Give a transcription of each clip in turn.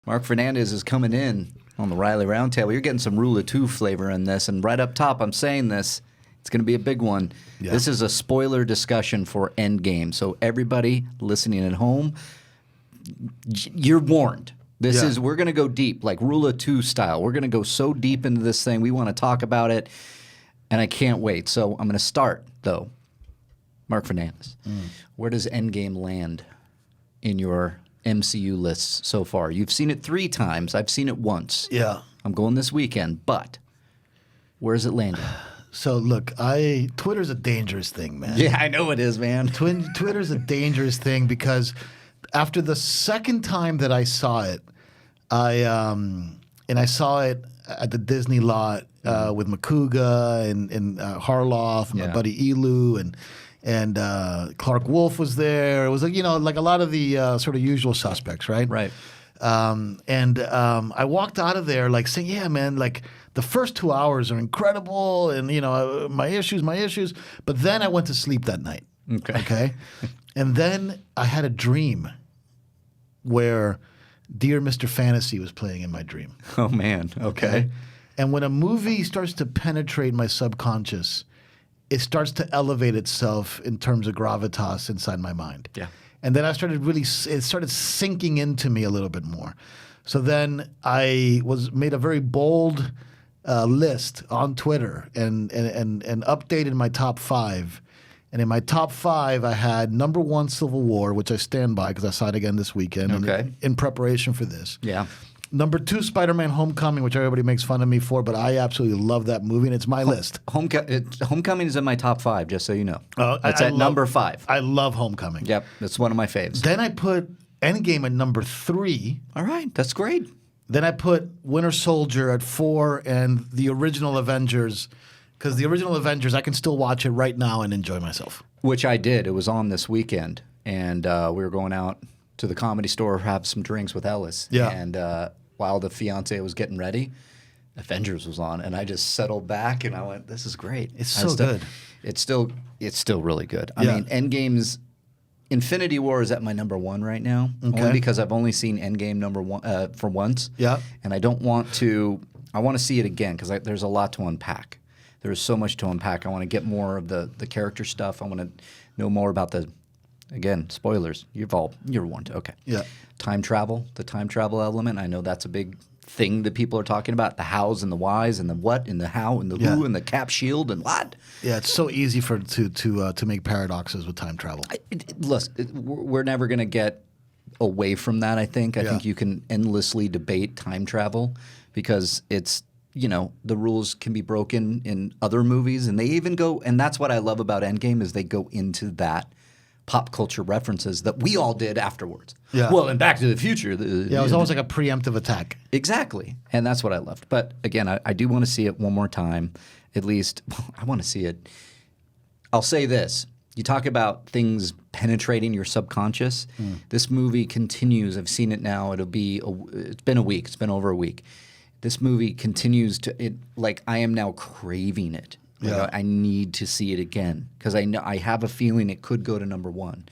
Marc Fernandez is coming in on the Reilly Roundtable. You're getting some Rule of Two flavor in this, and right up top, I'm saying this. It's going to be a big one. Yeah. This is a spoiler discussion for Endgame, so everybody listening at home, you're warned. We're going to go deep, like Rule of Two style. We're going to go so deep into this thing. We want to talk about it, and I can't wait. So I'm going to start, though. Marc Fernandez, where does Endgame land in your MCU lists so far? You've seen it 3 times. I've seen it once. Yeah. I'm going this weekend, but where's it landing? So look, Twitter's a dangerous thing, man. Yeah, I know it is, man. Twitter's a dangerous thing because after the second time that I saw it, I saw it at the Disney lot with Makuga and Harloff and my buddy Elu and Clark Wolf was there. It was like a lot of the sort of usual suspects, right? Right. I walked out of there like saying, yeah, man, like the first 2 hours are incredible and, my issues. But then I went to sleep that night. Okay. And then I had a dream where Dear Mr. Fantasy was playing in my dream. Oh, man. Okay. And when a movie starts to penetrate my subconscious, it starts to elevate itself in terms of gravitas inside my mind. Yeah. And then it started sinking into me a little bit more. So then I made a very bold list on Twitter and updated my top 5. And in my top 5, I had number 1, Civil War, which I stand by because I saw it again this weekend in preparation for this. Yeah. Number 2, Spider-Man Homecoming, which everybody makes fun of me for, but I absolutely love that movie, and it's my list. Homecoming is in my top 5, just so you know. It's at number 5. I love Homecoming. Yep, that's one of my faves. Then I put Endgame at number 3. All right, that's great. Then I put Winter Soldier at 4 and the original Avengers, because the original Avengers, I can still watch it right now and enjoy myself. Which I did. It was on this weekend, and we were going out to the Comedy Store, have some drinks with Ellis. Yeah. And while the fiance was getting ready, Avengers was on, and I just settled back and I went, "This is great. It's so good. It's still really good. I mean, Endgame's Infinity War is at my number 1 right now, only because I've only seen Endgame number 1 for once. Yeah, and I don't want to. I want to see it again because there's a lot to unpack. There's so much to unpack. I want to get more of the character stuff. I want to know more about again, spoilers. You're warned. Okay. Yeah. The time travel element. I know that's a big thing that people are talking about. The hows and the whys and the what and the how and the who and the cap shield and what. Yeah, it's so easy to make paradoxes with time travel. Listen, we're never going to get away from that, I think. I think you can endlessly debate time travel because it's, the rules can be broken in other movies, and they even go, and that's what I love about Endgame is they go into that pop culture references that we all did afterwards. Yeah. Well, in Back to the Future. It was almost like a preemptive attack. Exactly. And that's what I loved. But again, I do want to see it one more time. At least, I want to see it. I'll say this. You talk about things penetrating your subconscious. This movie continues. I've seen it now. It's been a week. It's been over a week. This movie continues I am now craving it. I need to see it again because I have a feeling it could go to number 1,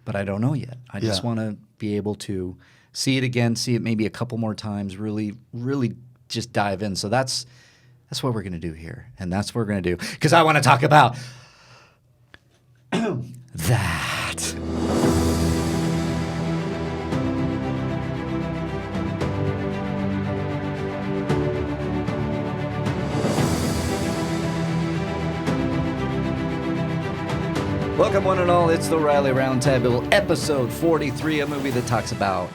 but I don't know yet. I just want to be able to see it again, see it maybe a couple more times, really, really just dive in. So that's what we're going to do here, and that's what we're going to do because I want to talk about that. Welcome, one and all. It's the Reilly Roundtable, episode 43, a movie that talks about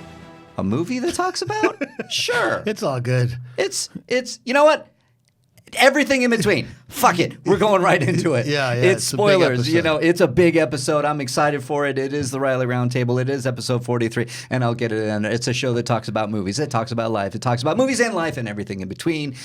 a movie that talks about? Sure. It's all good. It's you know what? Everything in between. Fuck it. We're going right into it. Yeah. It's spoilers. It's a big episode. I'm excited for it. It is the Reilly Roundtable. It is episode 43, and I'll get it in. It's a show that talks about movies. It talks about life. It talks about movies and life and everything in between.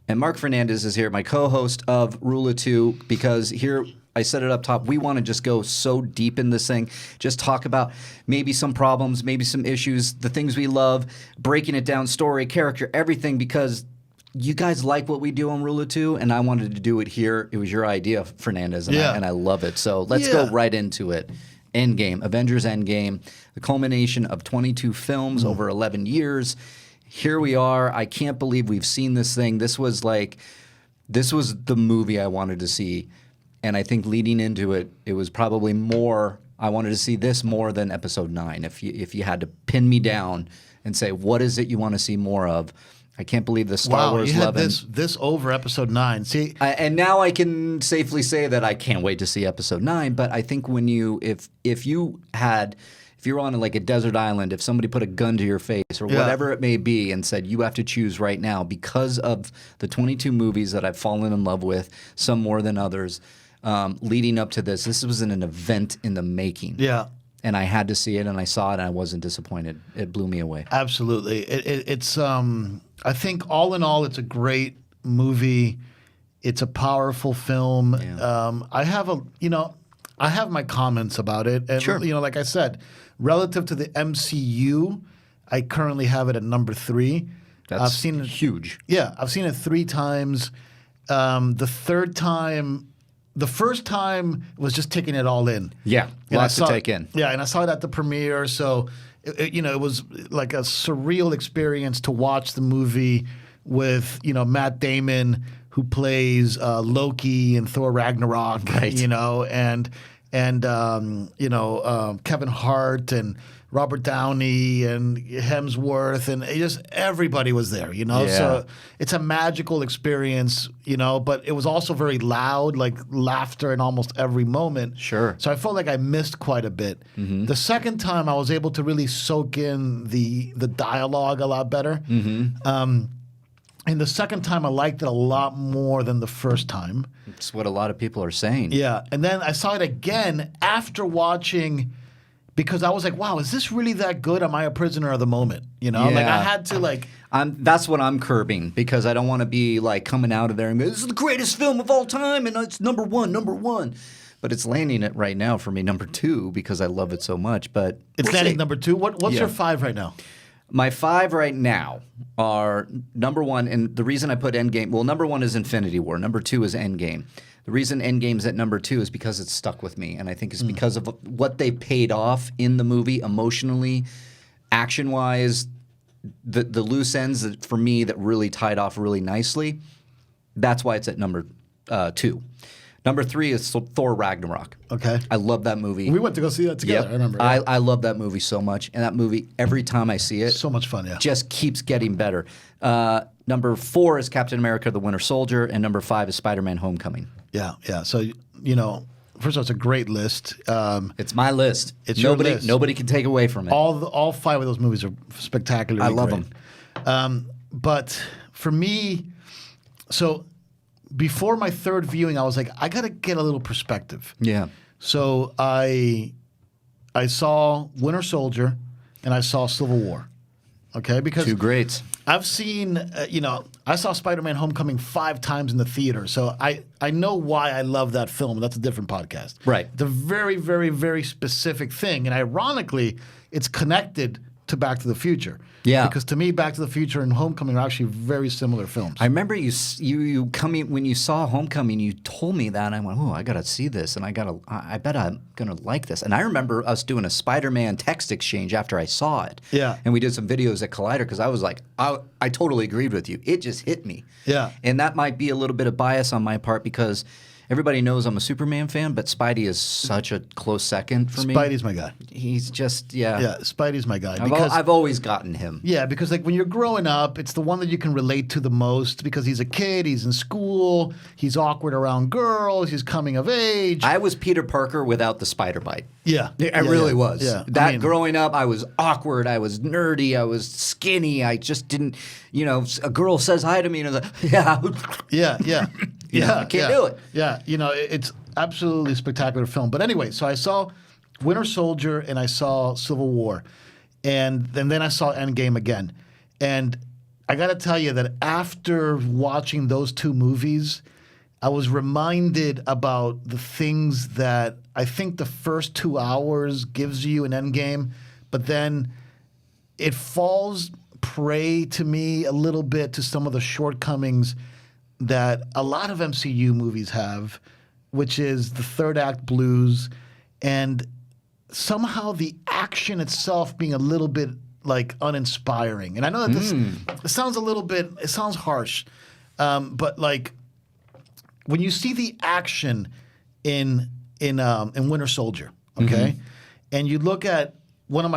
And Marc Fernandez is here, my co-host of Rule of Two, because here I said it up top. We want to just go so deep in this thing, just talk about maybe some problems, maybe some issues, the things we love, breaking it down, story, character, everything, because you guys like what we do on Rule of Two, and I wanted to do it here. It was your idea, Fernandez, and I love it. So let's go right into it. Endgame, Avengers Endgame, the culmination of 22 films over 11 years. Here we are. I can't believe we've seen this thing. This was the movie I wanted to see. And I think leading into it, it was probably more, I wanted to see this more than episode 9. If you had to pin me down and say, what is it you want to see more of? I can't believe the Star Wars you had love. this over episode 9. See, and now I can safely say that I can't wait to see episode 9. But I think when if you were on like a desert island, if somebody put a gun to your face or whatever it may be and said you have to choose right now because of the 22 movies that I've fallen in love with, some more than others, leading up to this was an event in the making. Yeah. And I had to see it, and I saw it, and I wasn't disappointed. It blew me away. Absolutely. It's I think all in all, it's a great movie. It's a powerful film. Yeah. I have my comments about it. And, Sure. Like I said, relative to the MCU, I currently have it at number 3. That's I've seen it huge. Yeah, I've seen it 3 times. The first time was just taking it all in. Yeah, lots to take in. Yeah, and I saw it at the premiere, so it was like a surreal experience to watch the movie with Matt Damon, who plays Loki in Thor Ragnarok, Right. and Kevin Hart and Robert Downey and Hemsworth, and everybody was there, Yeah. So it's a magical experience, but it was also very loud, like laughter in almost every moment. Sure. So I felt like I missed quite a bit. Mm-hmm. The second time, I was able to really soak in the dialogue a lot better. Mm-hmm. And the second time, I liked it a lot more than the first time. It's what a lot of people are saying. Yeah. And then I saw it again after watching, because I was like, wow, is this really that good? Am I a prisoner of the moment? Like I had to that's what I'm curbing, because I don't want to be like coming out of there and go, this is the greatest film of all time and it's number one. But it's landing it right now for me number 2 because I love it so much. But it's landing number 2. What's Yeah. your 5 right now? My 5 right now are number 1, and the reason I put Endgame, well, number 1 is Infinity War. Number 2 is Endgame. The reason Endgame's at number 2 is because it's stuck with me, and I think it's because of what they paid off in the movie emotionally, action-wise, the loose ends that, for me, that really tied off really nicely. That's why it's at number 2. Number 3 is Thor Ragnarok. Okay. I love that movie. We went to go see that together. Yep. I remember. I love that movie so much, and that movie, every time I see it, So much fun, yeah. just keeps getting better. Number 4 is Captain America: The Winter Soldier, and number 5 is Spider-Man: Homecoming. Yeah. So, first of all, it's a great list. It's my list. It's your list. Nobody can take away from it. All 5 of those movies are spectacularly I love great. them. But for me, so before my third viewing, I was like, I got to get a little perspective. Yeah. So I saw Winter Soldier and I saw Civil War. Okay, because 2 greats. I've seen, I saw Spider-Man: Homecoming 5 times in the theater, so I know why I love that film. That's a different podcast. Right. It's a very, very, very specific thing, and ironically, it's connected to Back to the Future. Yeah. Because to me, Back to the Future and Homecoming are actually very similar films. I remember you coming when you saw Homecoming. You told me that, and I went, "Oh, I gotta see this, and I bet I'm gonna like this." And I remember us doing a Spider-Man text exchange after I saw it. Yeah. And we did some videos at Collider because I was like, I totally agreed with you. It just hit me. Yeah. And that might be a little bit of bias on my part because everybody knows I'm a Superman fan, but Spidey is such a close second for me. Spidey's my guy. He's just yeah. Spidey's my guy. I've always gotten him. Yeah, because like when you're growing up, it's the one that you can relate to the most because he's a kid, he's in school, he's awkward around girls, he's coming of age. I was Peter Parker without the spider bite. Yeah. I really was. Yeah. Growing up, I was awkward, I was nerdy, I was skinny, I just didn't, a girl says hi to me and I'm like, yeah. Yeah. I can't do it. Yeah, it's absolutely spectacular film. But anyway, so I saw Winter Soldier and I saw Civil War. And then I saw Endgame again. And I got to tell you that after watching those 2 movies, I was reminded about the things that I think the first 2 hours gives you in Endgame, but then it falls prey to me a little bit to some of the shortcomings that a lot of MCU movies have, which is the third act blues. And somehow the action itself being a little bit like uninspiring. And I know that it sounds it sounds harsh, but like when you see the action in Winter Soldier, okay, and you look at one of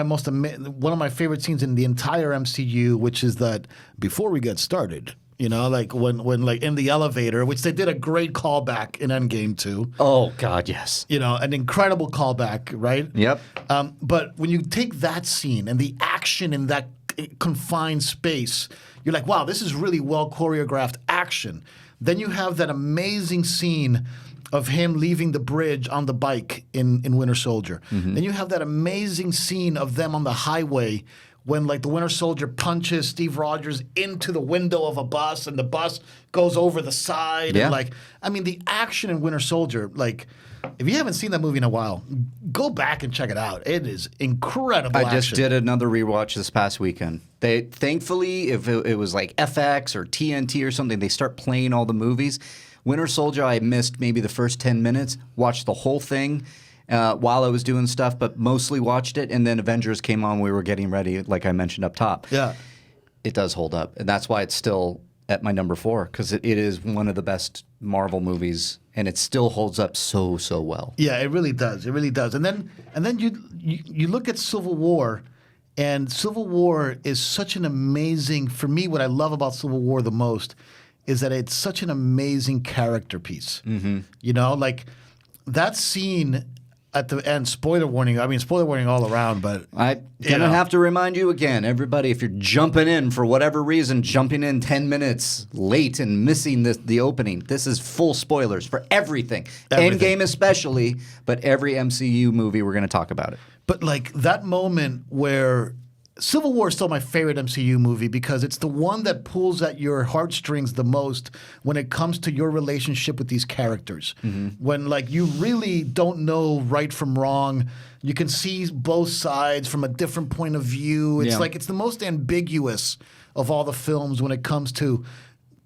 my favorite scenes in the entire MCU, which is that before we get started. You know, like when like in the elevator, which they did a great callback in Endgame too. Oh God, yes. You know, an incredible callback, right? Yep. But when you take that scene and the action in that confined space, you're like, wow, this is really well choreographed action. Then you have that amazing scene of him leaving the bridge on the bike in Winter Soldier. Then you have that amazing scene of them on the highway when like the Winter Soldier punches Steve Rogers into the window of a bus and the bus goes over the side. Yeah. And like, I mean, the action in Winter Soldier, like, if you haven't seen that movie in a while, go back and check it out. It is incredible I just did another rewatch this past weekend. They thankfully, if it was like FX or TNT or something, they start playing all the movies. Winter Soldier, I missed maybe the first 10 minutes, watched the whole thing. While I was doing stuff, but mostly watched it. And then Avengers came on. We were getting ready, like I mentioned up top. Yeah. It does hold up. And that's why it's still at my number 4, because it is one of the best Marvel movies, and it still holds up so well. Yeah, it really does. It really does. And then you look at Civil War, and Civil War is such an amazing, for me, what I love about Civil War the most is that it's such an amazing character piece. You know, like that scene at the end, spoiler warning. I mean, spoiler warning all around, but I'm going to have to remind you again, everybody, if you're jumping in for whatever reason, jumping in 10 minutes late and missing the opening, this is full spoilers for everything. Endgame especially, but every MCU movie, we're going to talk about it. But like that moment where Civil War is still my favorite MCU movie because it's the one that pulls at your heartstrings the most when it comes to your relationship with these characters. When like you really don't know right from wrong, you can see both sides from a different point of view. It's like it's the most ambiguous of all the films when it comes to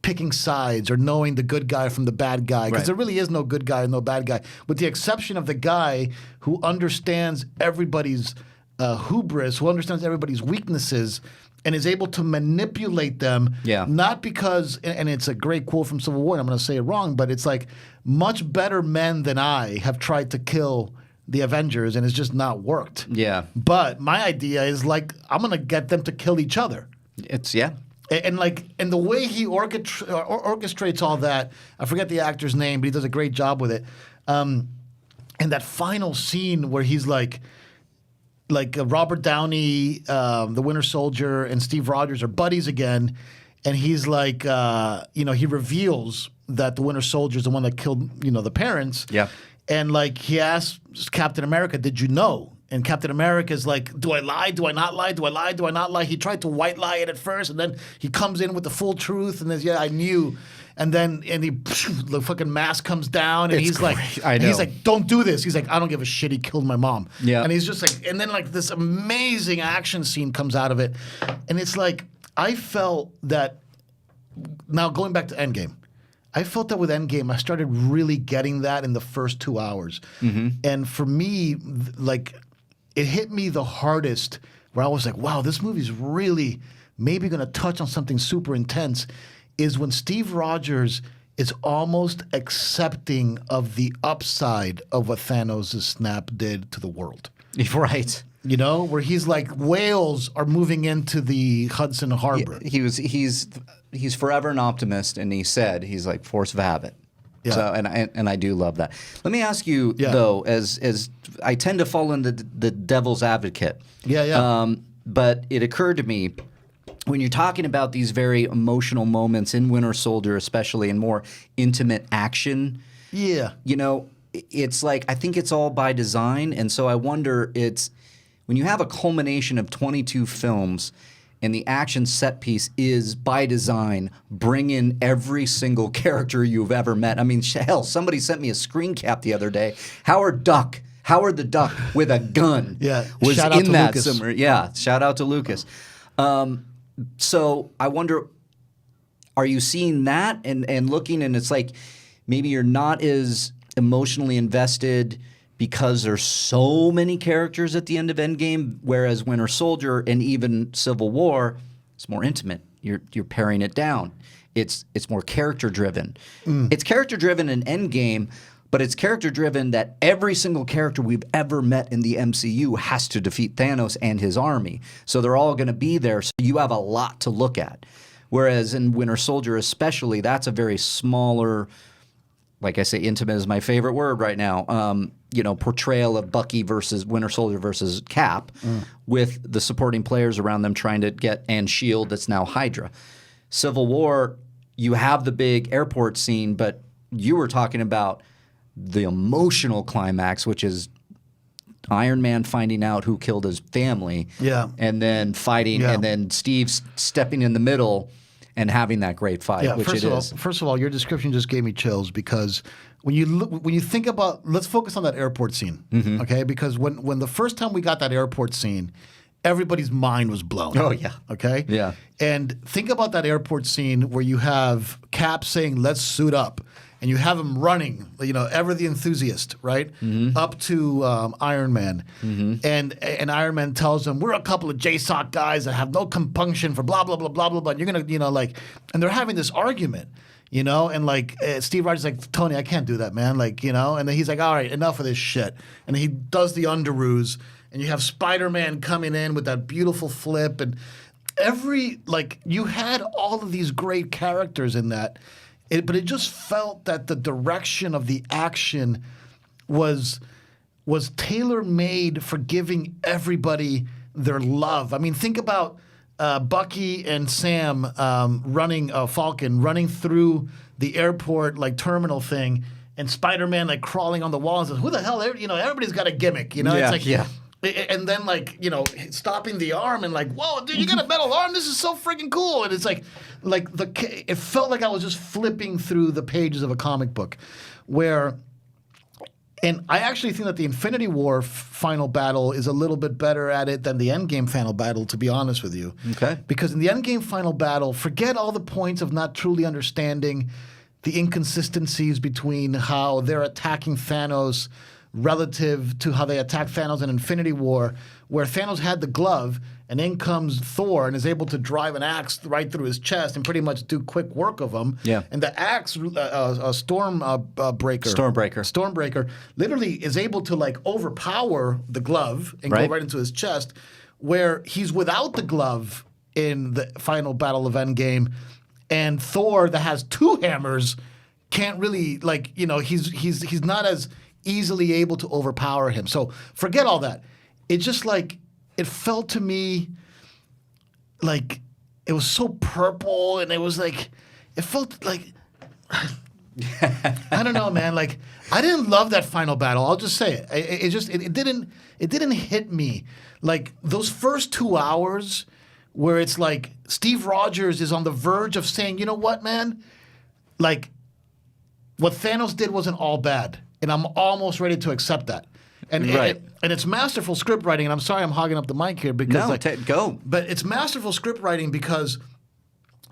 picking sides or knowing the good guy from the bad guy, because there really is no good guy and no bad guy, with the exception of the guy who understands everybody's hubris, who understands everybody's weaknesses and is able to manipulate them. Not because, and it's a great quote from Civil War, and I'm going to say it wrong, but it's like, much better men than I have tried to kill the Avengers and it's just not worked. But my idea is like, I'm going to get them to kill each other. And the way he orchestrates all that, I forget the actor's name, but he does a great job with it. And that final scene where he's like Robert Downey, the Winter Soldier, and Steve Rogers are buddies again, and he's like, he reveals that the Winter Soldier is the one that killed, the parents. And like he asks Captain America, "Did you know?" And Captain America's like, "Do I lie? Do I not lie? Do I lie? Do I not lie?" He tried to white lie it at first, and then he comes in with the full truth, and says, I knew. And then the fucking mask comes down, and he's like, "Don't do this." He's like, "I don't give a shit. He killed my mom." And he's just like, and then like this amazing action scene comes out of it, and it's like I felt that. Now going back to Endgame, I felt that with Endgame, I started really getting that in the first 2 hours, and for me, like it hit me the hardest where I was like, "Wow, this movie's really maybe going to touch on something super intense." Is when Steve Rogers is almost accepting of the upside of what Thanos' snap did to the world. Right. Where he's like, whales are moving into the Hudson Harbor. He's forever an optimist, and he's like force of habit. So, and I do love that. Let me ask you though, as I tend to fall into the devil's advocate. But it occurred to me, when you're talking about these very emotional moments in Winter Soldier, especially in more intimate action, it's like I think it's all by design, and so I wonder when you have a culmination of 22 films and the action set piece is by design, bring in every single character you've ever met. I mean, hell, somebody sent me a screen cap the other day. Howard the Duck with a gun was shout out in to that Lucas. somewhere. Shout out to Lucas. So I wonder, are you seeing that and looking, and it's like maybe you're not as emotionally invested because there's so many characters at the end of Endgame, whereas Winter Soldier and even Civil War, it's more intimate. You're paring it down. It's more character driven. It's character driven in Endgame, but it's character driven that every single character we've ever met in the MCU has to defeat Thanos and his army. So they're all going to be there. So you have a lot to look at. Whereas in Winter Soldier especially, that's a very smaller, like I say, intimate is my favorite word right now, portrayal of Bucky versus Winter Soldier versus Cap with the supporting players around them trying to get, and S.H.I.E.L.D. that's now Hydra. Civil War, you have the big airport scene, but you were talking about the emotional climax, which is Iron Man finding out who killed his family, and then fighting, and then Steve stepping in the middle and having that great fight, which it is. First of all, your description just gave me chills because when you think about, let's focus on that airport scene, okay? Because when the first time we got that airport scene, everybody's mind was blown. Oh yeah. Okay. Yeah. And think about that airport scene where you have Cap saying, "Let's suit up." And you have him running, ever the enthusiast, right, up to Iron Man, and Iron Man tells him, "We're a couple of JSOC guys that have no compunction for blah blah blah blah blah blah." And you're gonna, and they're having this argument, and Steve Rogers is like, "Tony, I can't do that, man," and then he's like, "All right, enough of this shit," and he does the underoos, and you have Spider-Man coming in with that beautiful flip, and you had all of these great characters in that. But it just felt that the direction of the action was tailor-made for giving everybody their love. I mean, think about Bucky and Sam Falcon running through the airport terminal thing, and Spider-Man crawling on the wall and says, "Who the hell?" Everybody's got a gimmick. And then stopping the arm and "Whoa, dude, you got a metal arm? This is so freaking cool!" And it's it felt like I was just flipping through the pages of a comic book, and I actually think that the Infinity War final battle is a little bit better at it than the Endgame final battle, to be honest with you. Okay. Because in the Endgame final battle, forget all the points of not truly understanding the inconsistencies between how they're attacking Thanos relative to how they attacked Thanos in Infinity War, where Thanos had the glove, and in comes Thor and is able to drive an axe right through his chest and pretty much do quick work of him. Yeah. And the axe, Stormbreaker, literally is able to overpower the glove and go right into his chest, where he's without the glove in the final battle of Endgame, and Thor that has two hammers can't really he's not as easily able to overpower him. So forget all that. It just it felt to me like it was so purple, and it was it felt like I don't know, man. I didn't love that final battle. I'll just say it. It didn't hit me those first 2 hours where it's Steve Rogers is on the verge of saying, "You know what, man? What Thanos did wasn't all bad, and I'm almost ready to accept that." And and it's masterful script writing. And I'm sorry I'm hogging up the mic here because go. But it's masterful script writing because,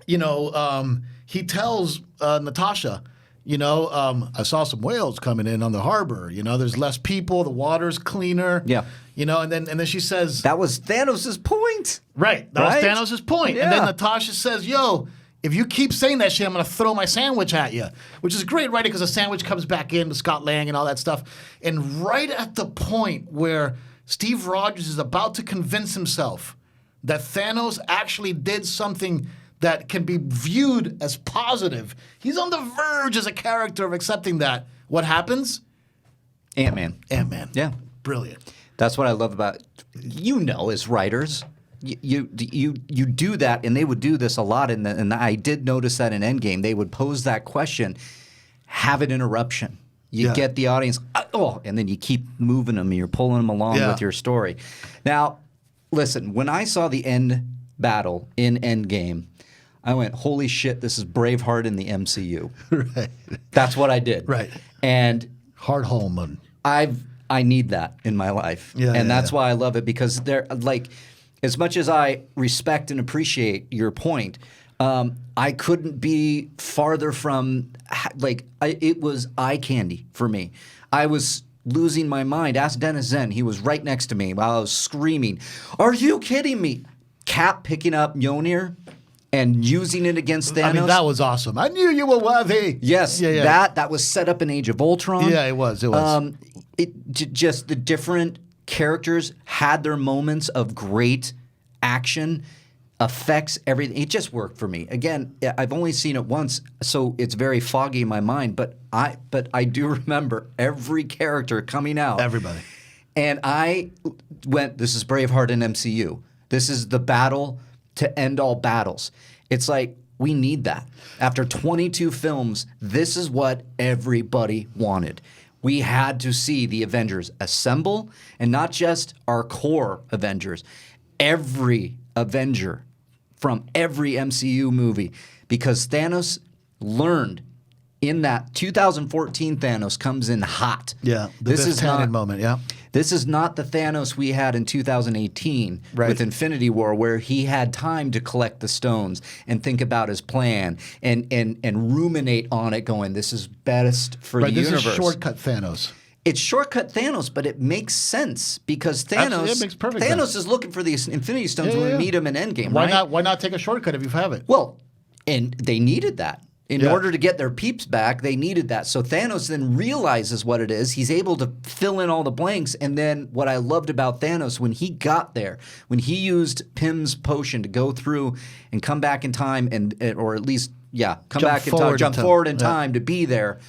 he tells Natasha, I saw some whales coming in on the harbor. There's less people, the water's cleaner. Yeah. And then she says that was Thanos' point. Right. That was Thanos' point. Yeah. And then Natasha says, "Yo, if you keep saying that shit, I'm going to throw my sandwich at you," which is great, right? Because the sandwich comes back in to Scott Lang and all that stuff. And right at the point where Steve Rogers is about to convince himself that Thanos actually did something that can be viewed as positive, he's on the verge as a character of accepting that. What happens? Ant-Man. Yeah. Brilliant. That's what I love about, as writers. You do that, and they would do this a lot. And I did notice that in Endgame, they would pose that question, have an interruption. You get the audience, and then you keep moving them, and you're pulling them along with your story. Now, listen, when I saw the end battle in Endgame, I went, "Holy shit, this is Braveheart in the MCU." Right. That's what I did. Right. And Hard Holman. I need that in my life. And that's why I love it, because they're as much as I respect and appreciate your point, I couldn't be farther from it was eye candy for me. I was losing my mind. Ask Dennis Zen. He was right next to me while I was screaming, "Are you kidding me?" Cap picking up Mjolnir and using it against Thanos. I mean, that was awesome. I knew you were worthy. Yes, that was set up in Age of Ultron. Yeah, it was. Just the different characters had their moments of great action, effects, everything. It just worked for me. Again, I've only seen it once, so it's very foggy in my mind. But I do remember every character coming out. Everybody. And I went, this is Braveheart in MCU. This is the battle to end all battles. It's like, we need that. After 22 films, this is what everybody wanted. We had to see the Avengers assemble, and not just our core Avengers, every Avenger from every MCU movie, because Thanos learned in that 2014 Thanos comes in hot. Yeah, this is not moment. Yeah, this is not the Thanos we had in 2018 with Infinity War, where he had time to collect the stones and think about his plan and ruminate on it, going, "This is best for the universe." This is shortcut Thanos. It's shortcut Thanos, but it makes sense because Thanos is looking for these Infinity Stones when we meet him in Endgame. Why not take a shortcut if you have it? Well, and they needed that. In order to get their peeps back, they needed that. So Thanos then realizes what it is. He's able to fill in all the blanks. And then what I loved about Thanos, when he got there, when he used Pym's potion to go through and come back in time, or at least, jump forward in time to be there,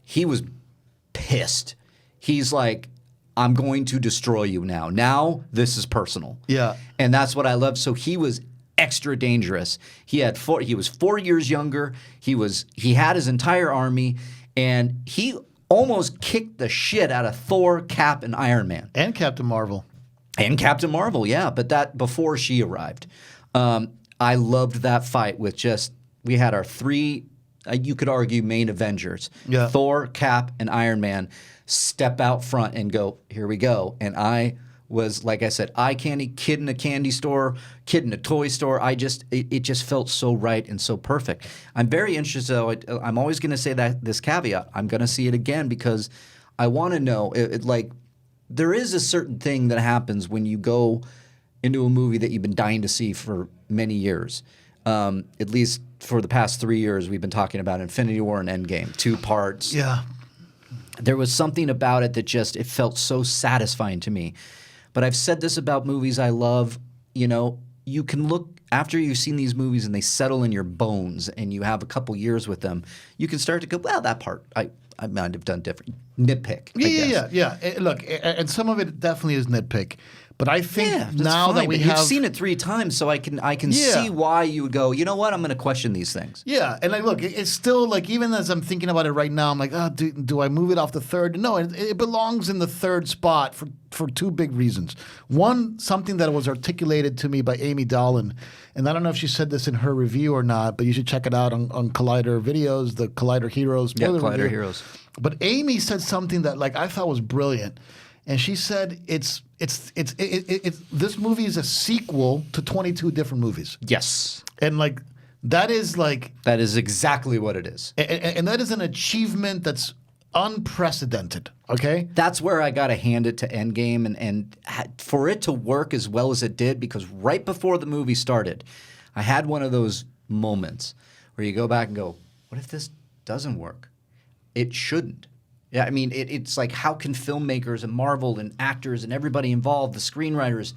he was pissed. He's like, "I'm going to destroy you now. Now this is personal." Yeah. And that's what I love. So he was extra dangerous. He was 4 years younger. He had his entire army, and he almost kicked the shit out of Thor, Cap, and Iron Man. And Captain Marvel. And Captain Marvel, yeah. But that before she arrived. I loved that fight with we had our three, you could argue, main Avengers. Yeah. Thor, Cap, and Iron Man step out front and go, "Here we go." And I was, like I said, eye candy, kid in a candy store, kid in a toy store. It just felt so right and so perfect. I'm very interested, though. I'm always going to say that this caveat. I'm going to see it again because I want to know, there is a certain thing that happens when you go into a movie that you've been dying to see for many years. At least for the past 3 years, we've been talking about Infinity War and Endgame, 2 parts. Yeah. There was something about it that it felt so satisfying to me. But I've said this about movies I love. You can look after you've seen these movies and they settle in your bones and you have a couple years with them, you can start to go, well, that part I might have done different. Nitpick. Yeah. Look, and some of it definitely is nitpick. But I think now that you've seen it 3 times, so I can see why you would go, you know what, I'm going to question these things. Yeah, and look, it's still even as I'm thinking about it right now, I'm like, do I move it off the third? No, it belongs in the third spot for 2 big reasons. One, something that was articulated to me by Amy Dolan, and I don't know if she said this in her review or not, but you should check it out on Collider videos, the Collider Heroes. Collider Heroes. But Amy said something that I thought was brilliant. And she said it's this movie is a sequel to 22 different movies. Yes. And that is exactly what it is. And that is an achievement that's unprecedented, okay? That's where I got to hand it to Endgame and for it to work as well as it did, because right before the movie started, I had one of those moments where you go back and go, what if this doesn't work? It shouldn't. Yeah, I mean, it's like, how can filmmakers and Marvel and actors and everybody involved, the screenwriters,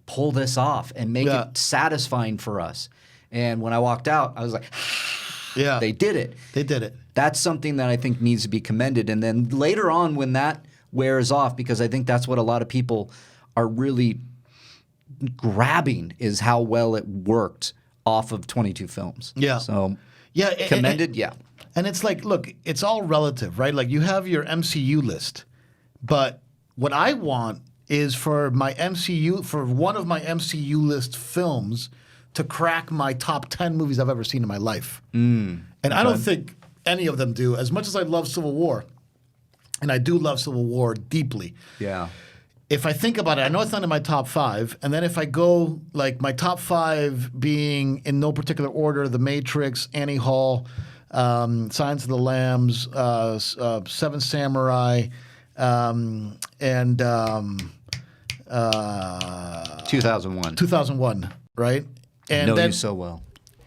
pull this off and make it satisfying for us? And when I walked out, I was like, yeah, they did it. They did it. That's something that I think needs to be commended. And then later on, when that wears off, because I think that's what a lot of people are really grabbing, is how well it worked off of 22 films. Yeah. So commended, yeah. And it's look, it's all relative, right? You have your MCU list, but what I want is for one of my MCU list films to crack my top 10 movies I've ever seen in my life. And I don't think any of them do. As much as I love Civil War, and I do love Civil War deeply. Yeah. If I think about it, I know it's not in my top 5. And then if I go my top 5 being in no particular order, The Matrix, Annie Hall, Silence of the Lambs, Seven Samurai, and 2001. 2001, right? And Know then, you so well.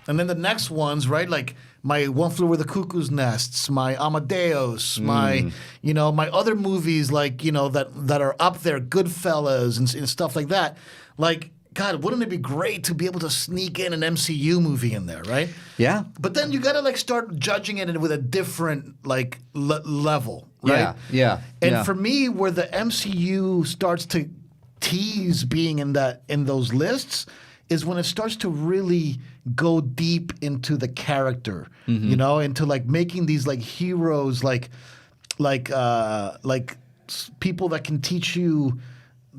And then the next ones, right? Like my One Flew Over the Cuckoo's Nests, my Amadeus, my other movies like that are up there, Goodfellas and stuff like that. Like, God, wouldn't it be great to be able to sneak in an MCU movie in there, right? Yeah. But then you got to like start judging it with a different like level, right? Yeah. And for me, where the MCU starts to tease being in those lists is when it starts to really go deep into the character, into like making these like heroes, like people that can teach you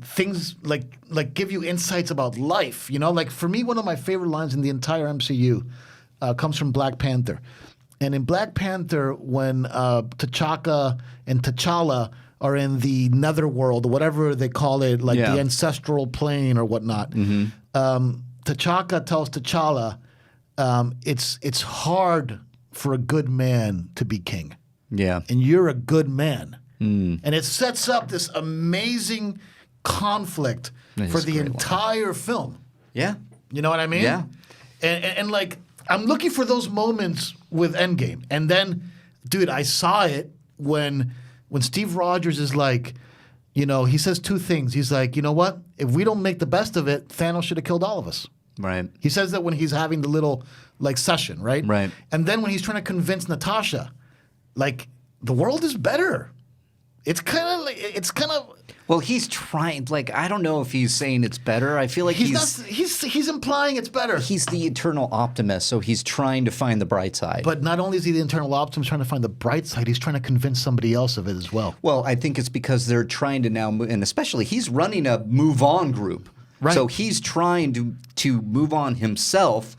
things, like give you insights about life. Like for me, one of my favorite lines in the entire MCU comes from Black Panther. And in Black Panther, when T'Chaka and T'Challa are in the netherworld, or whatever they call it, like the ancestral plane or whatnot, T'Chaka tells T'Challa, it's hard for a good man to be king. Yeah. And you're a good man. And it sets up this amazing conflict for the entire film. Yeah. You know what I mean? Yeah. And like, I'm looking for those moments with Endgame. And then, dude, I saw it when Steve Rogers is like, he says two things. He's like, you know what? If we don't make the best of it, Thanos should have killed all of us. Right. He says that when he's having the little like session, right? Right. And then when he's trying to convince Natasha, like, the world is better. It's kind of Well, he's trying. Like, I don't know if he's saying it's better. I feel like he's implying it's better. He's the eternal optimist, so he's trying to find the bright side. But not only is he the eternal optimist trying to find the bright side, he's trying to convince somebody else of it as well. Well, I think it's because they're trying to now move, and especially he's running a move on group. Right. So he's trying to move on himself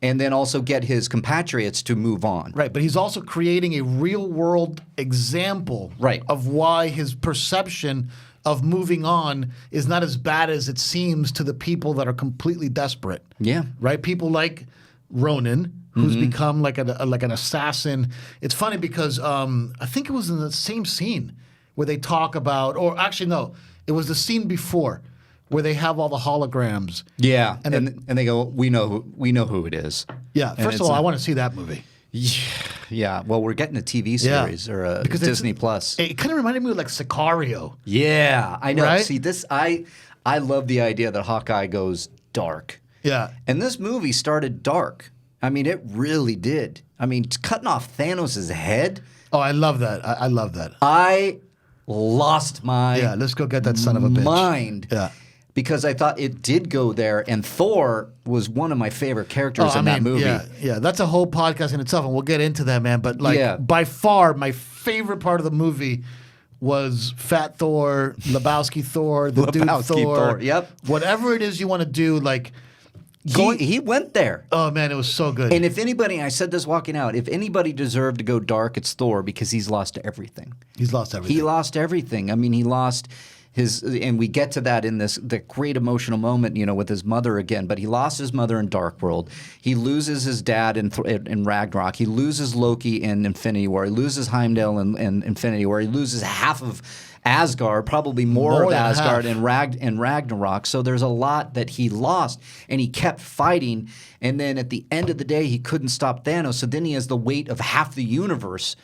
and then also get his compatriots to move on. Right, but he's also creating a real-world example of why his perception of moving on is not as bad as it seems to the people that are completely desperate. Yeah. Right? People like Ronan, who's become like an assassin. It's funny because I think it was in the same scene where they talk about, or actually no, it was the scene before where they have all the holograms. Yeah, and they go, we know who it is. Yeah, first of all, I want to see that movie. Yeah, well, we're getting a TV series or a Disney Plus. It kind of reminded me of like Sicario. Yeah, I know. Right? See, I love the idea that Hawkeye goes dark. Yeah. And this movie started dark. I mean, it really did. I mean, cutting off Thanos' head. Oh, I love that. I love that. I lost my let's go get that son of a bitch. Mind. Yeah. Because I thought it did go there, and Thor was one of my favorite characters in that movie. Yeah, that's a whole podcast in itself, and we'll get into that, man. But like, by far, my favorite part of the movie was Fat Thor, Lebowski Thor, the dude Thor. Yep. Whatever it is you want to do, like he went there. Oh man, it was so good. And if anybody, I said this walking out, if anybody deserved to go dark, it's Thor because he's lost everything. He's lost everything. He lost everything. I mean, he lost his, and we get to that in the great emotional moment, with his mother again. But he lost his mother in Dark World. He loses his dad in Ragnarok. He loses Loki in Infinity War. He loses Heimdall in Infinity War. He loses half of Asgard, probably more of Asgard in Ragnarok. So there's a lot that he lost, and he kept fighting. And then at the end of the day, he couldn't stop Thanos. So then he has the weight of half the universe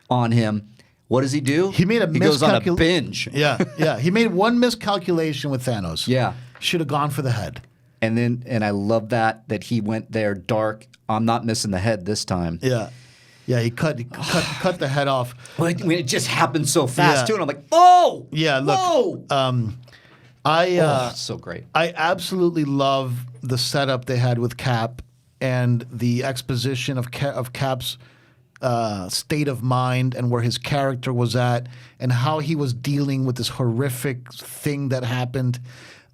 on him. What does he do? He goes on a binge. Yeah. He made one miscalculation with Thanos. Yeah. Should have gone for the head. And I love that he went there dark. I'm not missing the head this time. Yeah. Yeah, he cut the head off. Well, it just happened so fast too, and I'm like, oh, yeah, look, so great. I absolutely love the setup they had with Cap and the exposition of Cap's state of mind and where his character was at and how he was dealing with this horrific thing that happened.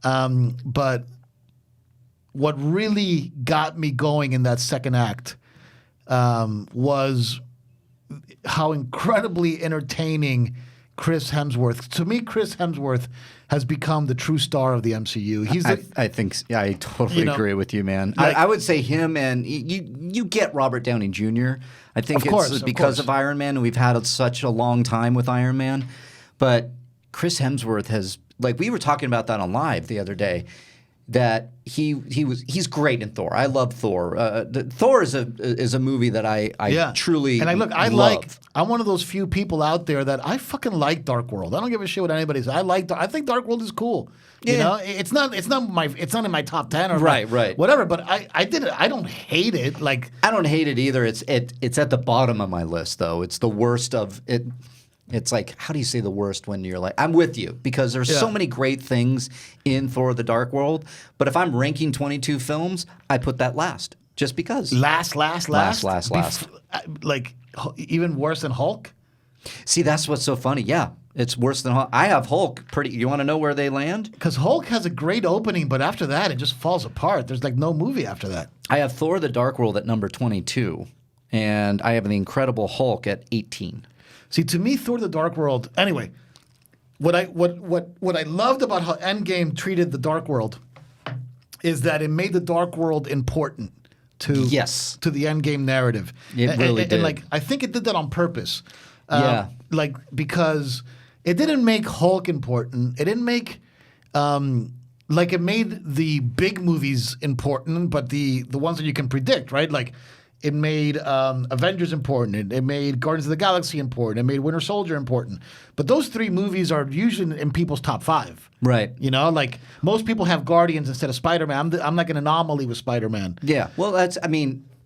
But what really got me going in that second act was how incredibly entertaining Chris Hemsworth. To me, Chris Hemsworth has become the true star of the MCU. I totally agree with you, man. Like, I would say him, and you get Robert Downey Jr. I think it's because of Iron Man, and we've had such a long time with Iron Man. But Chris Hemsworth has, like, we were talking about that on Live the other day, that he's great in Thor. I love Thor. Thor is a movie that I truly and I love. I'm one of those few people out there that I fucking like Dark World. I don't give a shit what anybody says. I think Dark World is cool. You know, it's not in my top 10 or right. whatever. But I don't hate it. Like, I don't hate it either. It's at the bottom of my list though. It's the worst of it. It's like, how do you say the worst when you're like, I'm with you, because there's so many great things in Thor: The Dark World. But if I'm ranking 22 films, I put that last, just because. Last. Like, even worse than Hulk? See, that's what's so funny. Yeah, it's worse than Hulk. I have Hulk pretty. You want to know where they land? Because Hulk has a great opening, but after that, it just falls apart. There's like no movie after that. I have Thor: The Dark World at number 22, and I have The Incredible Hulk at 18. See, to me, Thor: The Dark World. Anyway, what I loved about how Endgame treated the Dark World is that it made the Dark World important to the Endgame narrative. It really did. And like, I think it did that on purpose. Yeah. Like, because it didn't make Hulk important. It didn't make like, it made the big movies important, but the ones that you can predict, right? Like, it made Avengers important. It made Guardians of the Galaxy important. It made Winter Soldier important. But those three movies are usually in people's top 5. Right. You know, like, most people have Guardians instead of Spider-Man. I'm like an anomaly with Spider-Man. Yeah. Well,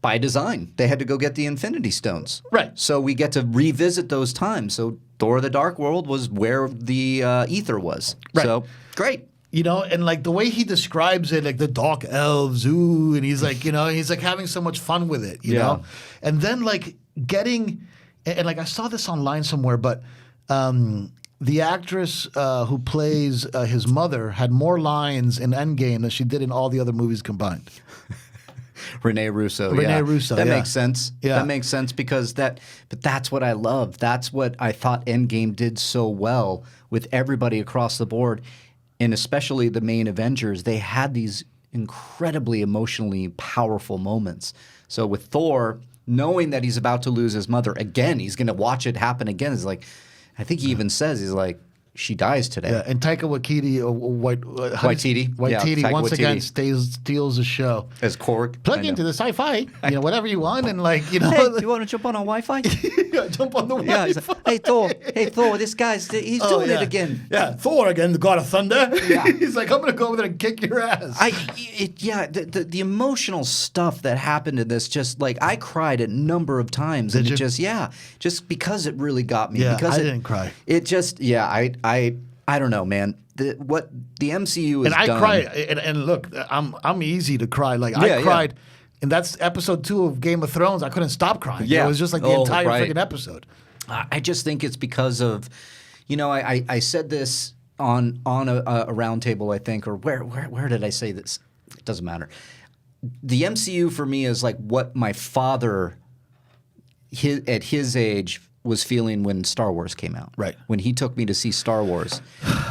by design. They had to go get the Infinity Stones. Right. So we get to revisit those times. So Thor: The Dark World was where the ether was. Right. So, great. You know, and like the way he describes it, like the dark elves, ooh, and he's like, you know, he's like having so much fun with it, you know? And then like getting, and like I saw this online somewhere, but the actress who plays his mother had more lines in Endgame than she did in all the other movies combined. Renee Russo. That makes sense. Yeah. That makes sense because but that's what I love. That's what I thought Endgame did so well with everybody across the board. And especially the main Avengers, they had these incredibly emotionally powerful moments. So with Thor, knowing that he's about to lose his mother again, he's going to watch it happen again. Is like, I think he even says, he's like, she dies today. Yeah, and Taika Waititi, Taika once Waititi. again steals the show. As Korg. Plug into the sci-fi, you know, whatever you want, and like, you know. Hey, do you want to jump on Wi-Fi? Jump on the Wi-Fi. Yeah, he's like, hey Thor, this guy's he's doing it again. Yeah, Thor again, the God of Thunder. Yeah. He's like, I'm gonna go over there and kick your ass. The emotional stuff that happened in this, just like I cried a number of times. Did and you? Just because it really got me. Yeah, because I didn't cry. It just, I don't know, man. What the MCU has and I done. cry, and look, I'm easy to cry. Like I cried, and that's episode 2 of Game of Thrones. I couldn't stop crying. Yeah. It was just like the entire freaking episode. I just think it's because of, you know, I said this on a roundtable, I think, or where did I say this? It doesn't matter. The MCU for me is like what my father, at his age, was feeling when Star Wars came out. Right. When he took me to see Star Wars,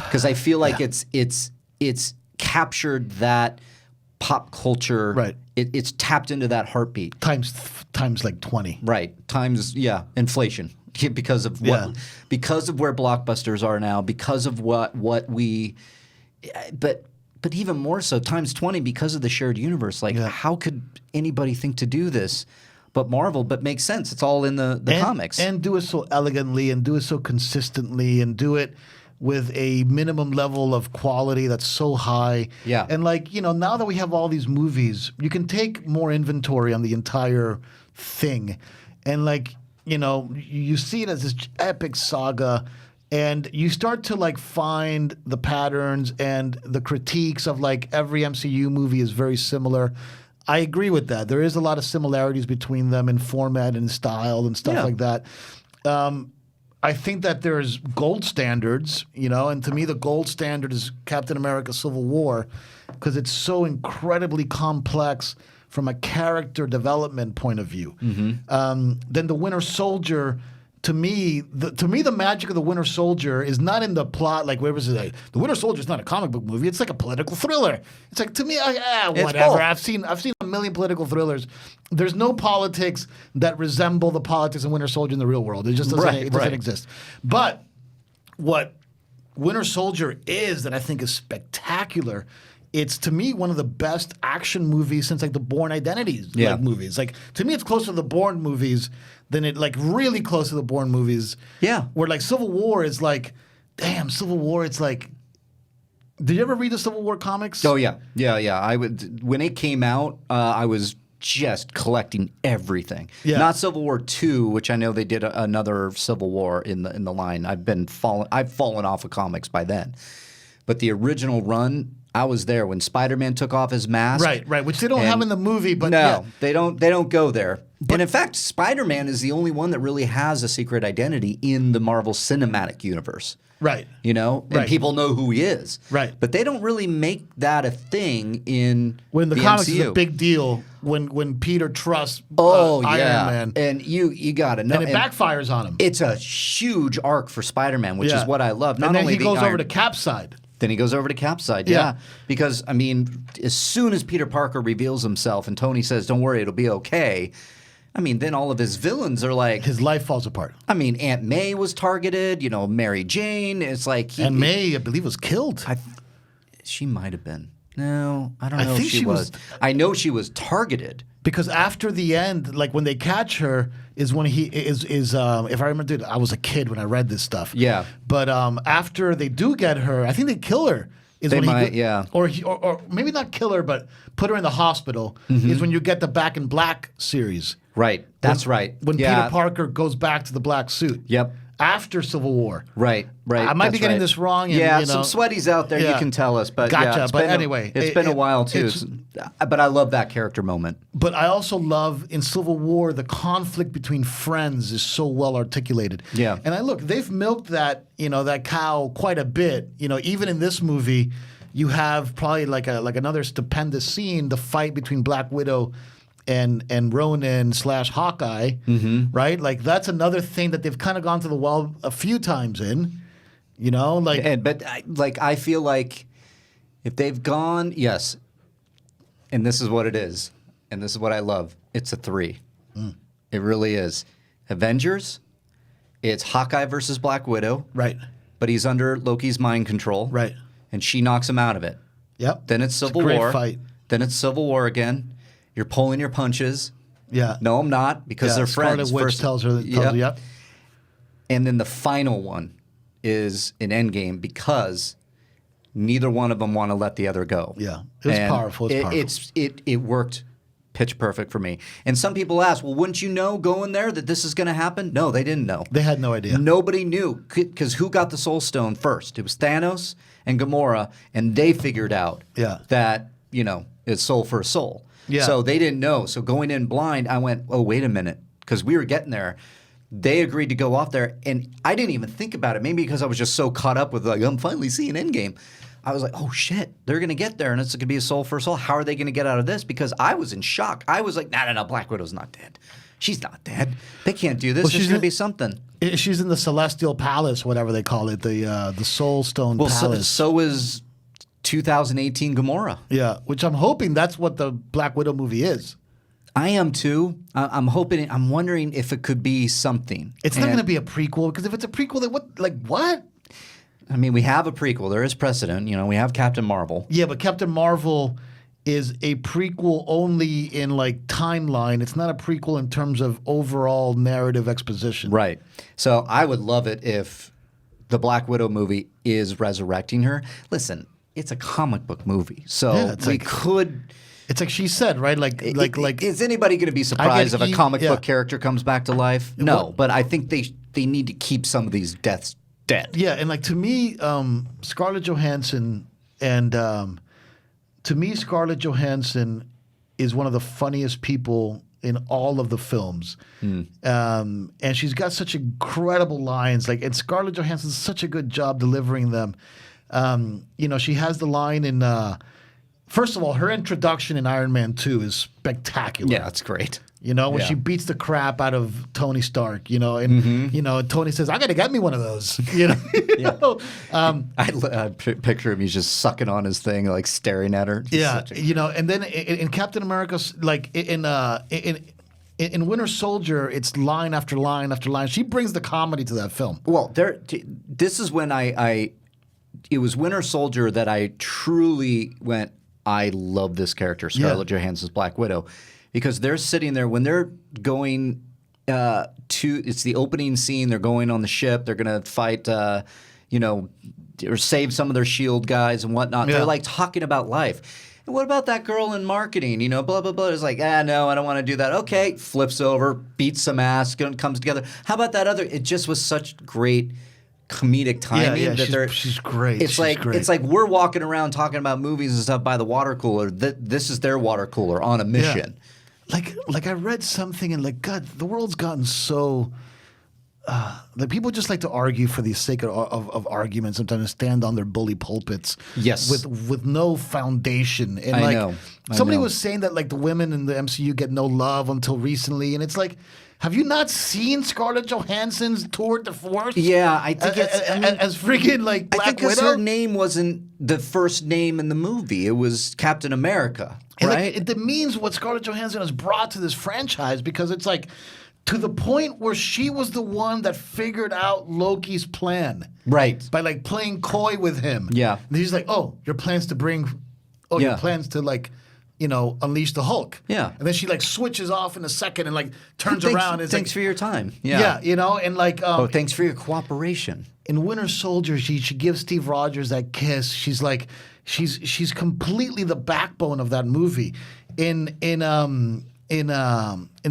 because I feel like it's captured that pop culture. Right. It's tapped into that heartbeat. Times like 20. Right. Times inflation. Because of because of where blockbusters are now, because of what we, but even more so times 20 because of the shared universe. Like, how could anybody think to do this? But Marvel, but makes sense. It's all in the comics. And do it so elegantly and do it so consistently and do it with a minimum level of quality that's so high. Yeah. And like, you know, now that we have all these movies, you can take more inventory on the entire thing. And like, you know, you see it as this epic saga and you start to like find the patterns and the critiques of like every MCU movie is very similar. I agree with that. There is a lot of similarities between them in format and style and stuff like that. I think that there's gold standards, you know, and to me the gold standard is Captain America Civil War because it's so incredibly complex from a character development point of view. Mm-hmm. Then the Winter Soldier, to me, the magic of the Winter Soldier is not in the plot. Like, where was it? The Winter Soldier is not a comic book movie. It's like a political thriller. It's like, to me, whatever. I've seen a million political thrillers. There's no politics that resemble the politics of Winter Soldier in the real world. It just doesn't. It doesn't exist. But what Winter Soldier is that I think is spectacular. It's, to me, one of the best action movies since like the Bourne Identities like movies. Like, to me, it's closer to the Bourne movies than it, like, really close to the Bourne movies. Yeah. Where, like, Civil War is like, damn, Civil War, it's like, did you ever read the Civil War comics? Oh, yeah. I would, when it came out, I was just collecting everything. Yeah. Not Civil War 2, which I know they did another Civil War in the line. I've fallen off of comics by then. But the original run, I was there when Spider-Man took off his mask. Right, which they don't have in the movie, but no, they don't go there. And in fact, Spider-Man is the only one that really has a secret identity in the Marvel Cinematic Universe. Right. You know? And people know who he is. Right. But they don't really make that a thing in when the comics MCU. is a big deal when Peter trusts Iron Man. And you got to know. And it backfires on him. It's a huge arc for Spider-Man, which is what I love. Not and then only he goes over to Cap's side. Then he goes over to Cap's side, yeah. Because, I mean, as soon as Peter Parker reveals himself and Tony says, don't worry, it'll be okay, I mean, then all of his villains are like... His life falls apart. I mean, Aunt May was targeted, you know, Mary Jane. It's like... Aunt May, I believe, was killed. She might have been. No, I don't know think if she was. I know she was targeted. Because after the end, like when they catch her, is when he is if I remember, dude, I was a kid when I read this stuff. Yeah. But after they do get her, I think they kill her. Is They when might, he, yeah. Or maybe not kill her, but put her in the hospital. Is when you get the Back in Black series. Right. That's right. When yeah. Peter Parker goes back to the black suit. Yep. After Civil War. Right. I might be That's getting right. this wrong. And, yeah, you know, some sweaties out there, you can tell us. But gotcha. yeah, But anyway. It's been a while, too. But I love that character moment. But I also love, in Civil War, the conflict between friends is so well articulated. Yeah. And they've milked that, that cow quite a bit. Even in this movie, you have probably like another stupendous scene, the fight between Black Widow and Ronin / Hawkeye, right? Like, that's another thing that they've kind of gone to the well a few times in, But I feel like if they've gone, yes, and this is what it is, and this is what I love, it's a 3. It really is. Avengers, it's Hawkeye versus Black Widow. Right. But he's under Loki's mind control. Right. And she knocks him out of it. Yep. Then it's Civil War. War. Fight. Then it's Civil War again. You're pulling your punches. Yeah. No, I'm not, because they're friends. Scarlet Witch tells her, yep. And then the final one is in Endgame because neither one of them want to let the other go. Yeah. It was powerful. It worked pitch perfect for me. And some people ask, well, wouldn't you know going there that this is going to happen? No, they didn't know. They had no idea. Nobody knew, because who got the Soul Stone first? It was Thanos and Gamora, and they figured out that, it's soul for a soul. Yeah. So they didn't know. So going in blind, I went, oh, wait a minute, because we were getting there. They agreed to go off there, and I didn't even think about it, maybe because I was just so caught up with, like, I'm finally seeing Endgame. I was like, oh, shit, they're going to get there, and it's going to be a soul for a soul. How are they going to get out of this? Because I was in shock. I was like, no, Black Widow's not dead. She's not dead. They can't do this. Well, There's going to be something. She's in the Celestial Palace, whatever they call it, the Soul Stone Palace. So is 2018 Gamora. Yeah, which I'm hoping that's what the Black Widow movie is. I am too. I'm wondering if it could be something. It's not going to be a prequel, because if it's a prequel, then what? I mean, we have a prequel. There is precedent. We have Captain Marvel. Yeah, but Captain Marvel is a prequel only in timeline. It's not a prequel in terms of overall narrative exposition. Right. So I would love it if the Black Widow movie is resurrecting her. Listen, it's a comic book movie, so could. It's like she said, right? Is anybody going to be surprised if a comic book character comes back to life? No, but I think they need to keep some of these deaths dead. Yeah, and to me, Scarlett Johansson is one of the funniest people in all of the films. And she's got such incredible lines. And Scarlett Johansson's such a good job delivering them. She has the line in first of all, her introduction in Iron Man 2 is spectacular. Yeah, that's great. When she beats the crap out of Tony Stark, and Tony says, "I got to get me one of those." I picture him; he's just sucking on his thing, like staring at her. And then in Captain America, in Winter Soldier, it's line after line after line. She brings the comedy to that film. Well, this is when I it was Winter Soldier that I truly went, I love this character, Scarlett Johansson's Black Widow, because they're sitting there when they're going it's the opening scene. They're going on the ship. They're going to fight, or save some of their S.H.I.E.L.D. guys and whatnot. Yeah. They're like talking about life. And what about that girl in marketing? Blah, blah, blah. It's like, no, I don't want to do that. Okay, flips over, beats some ass, comes together. How about that other? It just was such great comedic timing. She's great. It's like we're walking around talking about movies and stuff by the water cooler. This is their water cooler on a mission. Yeah. Like I read something and like, God, the world's gotten so... like people just like to argue for the sake of argument, sometimes stand on their bully pulpits with no foundation. And I know. Somebody was saying that like the women in the MCU get no love until recently, and it's like, have you not seen Scarlett Johansson's tour de force? Yeah, I think as freaking like Black I think 'cause Widow? her name wasn't the first name in the movie. It was Captain America, And right? like, it means what Scarlett Johansson has brought to this franchise, because it's like to the point where she was the one that figured out Loki's plan. Right. By like playing coy with him. Yeah. And he's like, oh, your plans to your plans to like, unleash the Hulk. Yeah. And then she like switches off in a second and like turns Thanks, around. And thanks like, for your time. Yeah. and like Thanks for your cooperation. in Winter Soldier, she gives Steve Rogers that kiss. She's like, she's completely the backbone of that movie. In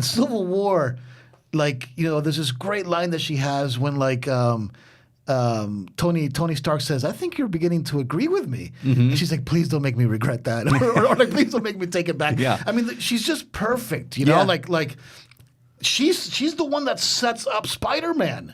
Civil War, like, there's this great line that she has when like Tony Stark says, "I think you're beginning to agree with me," and she's like, "Please don't make me regret that," or like, "Please don't make me take it back." Yeah. I mean, she's just perfect, like she's the one that sets up Spider-Man.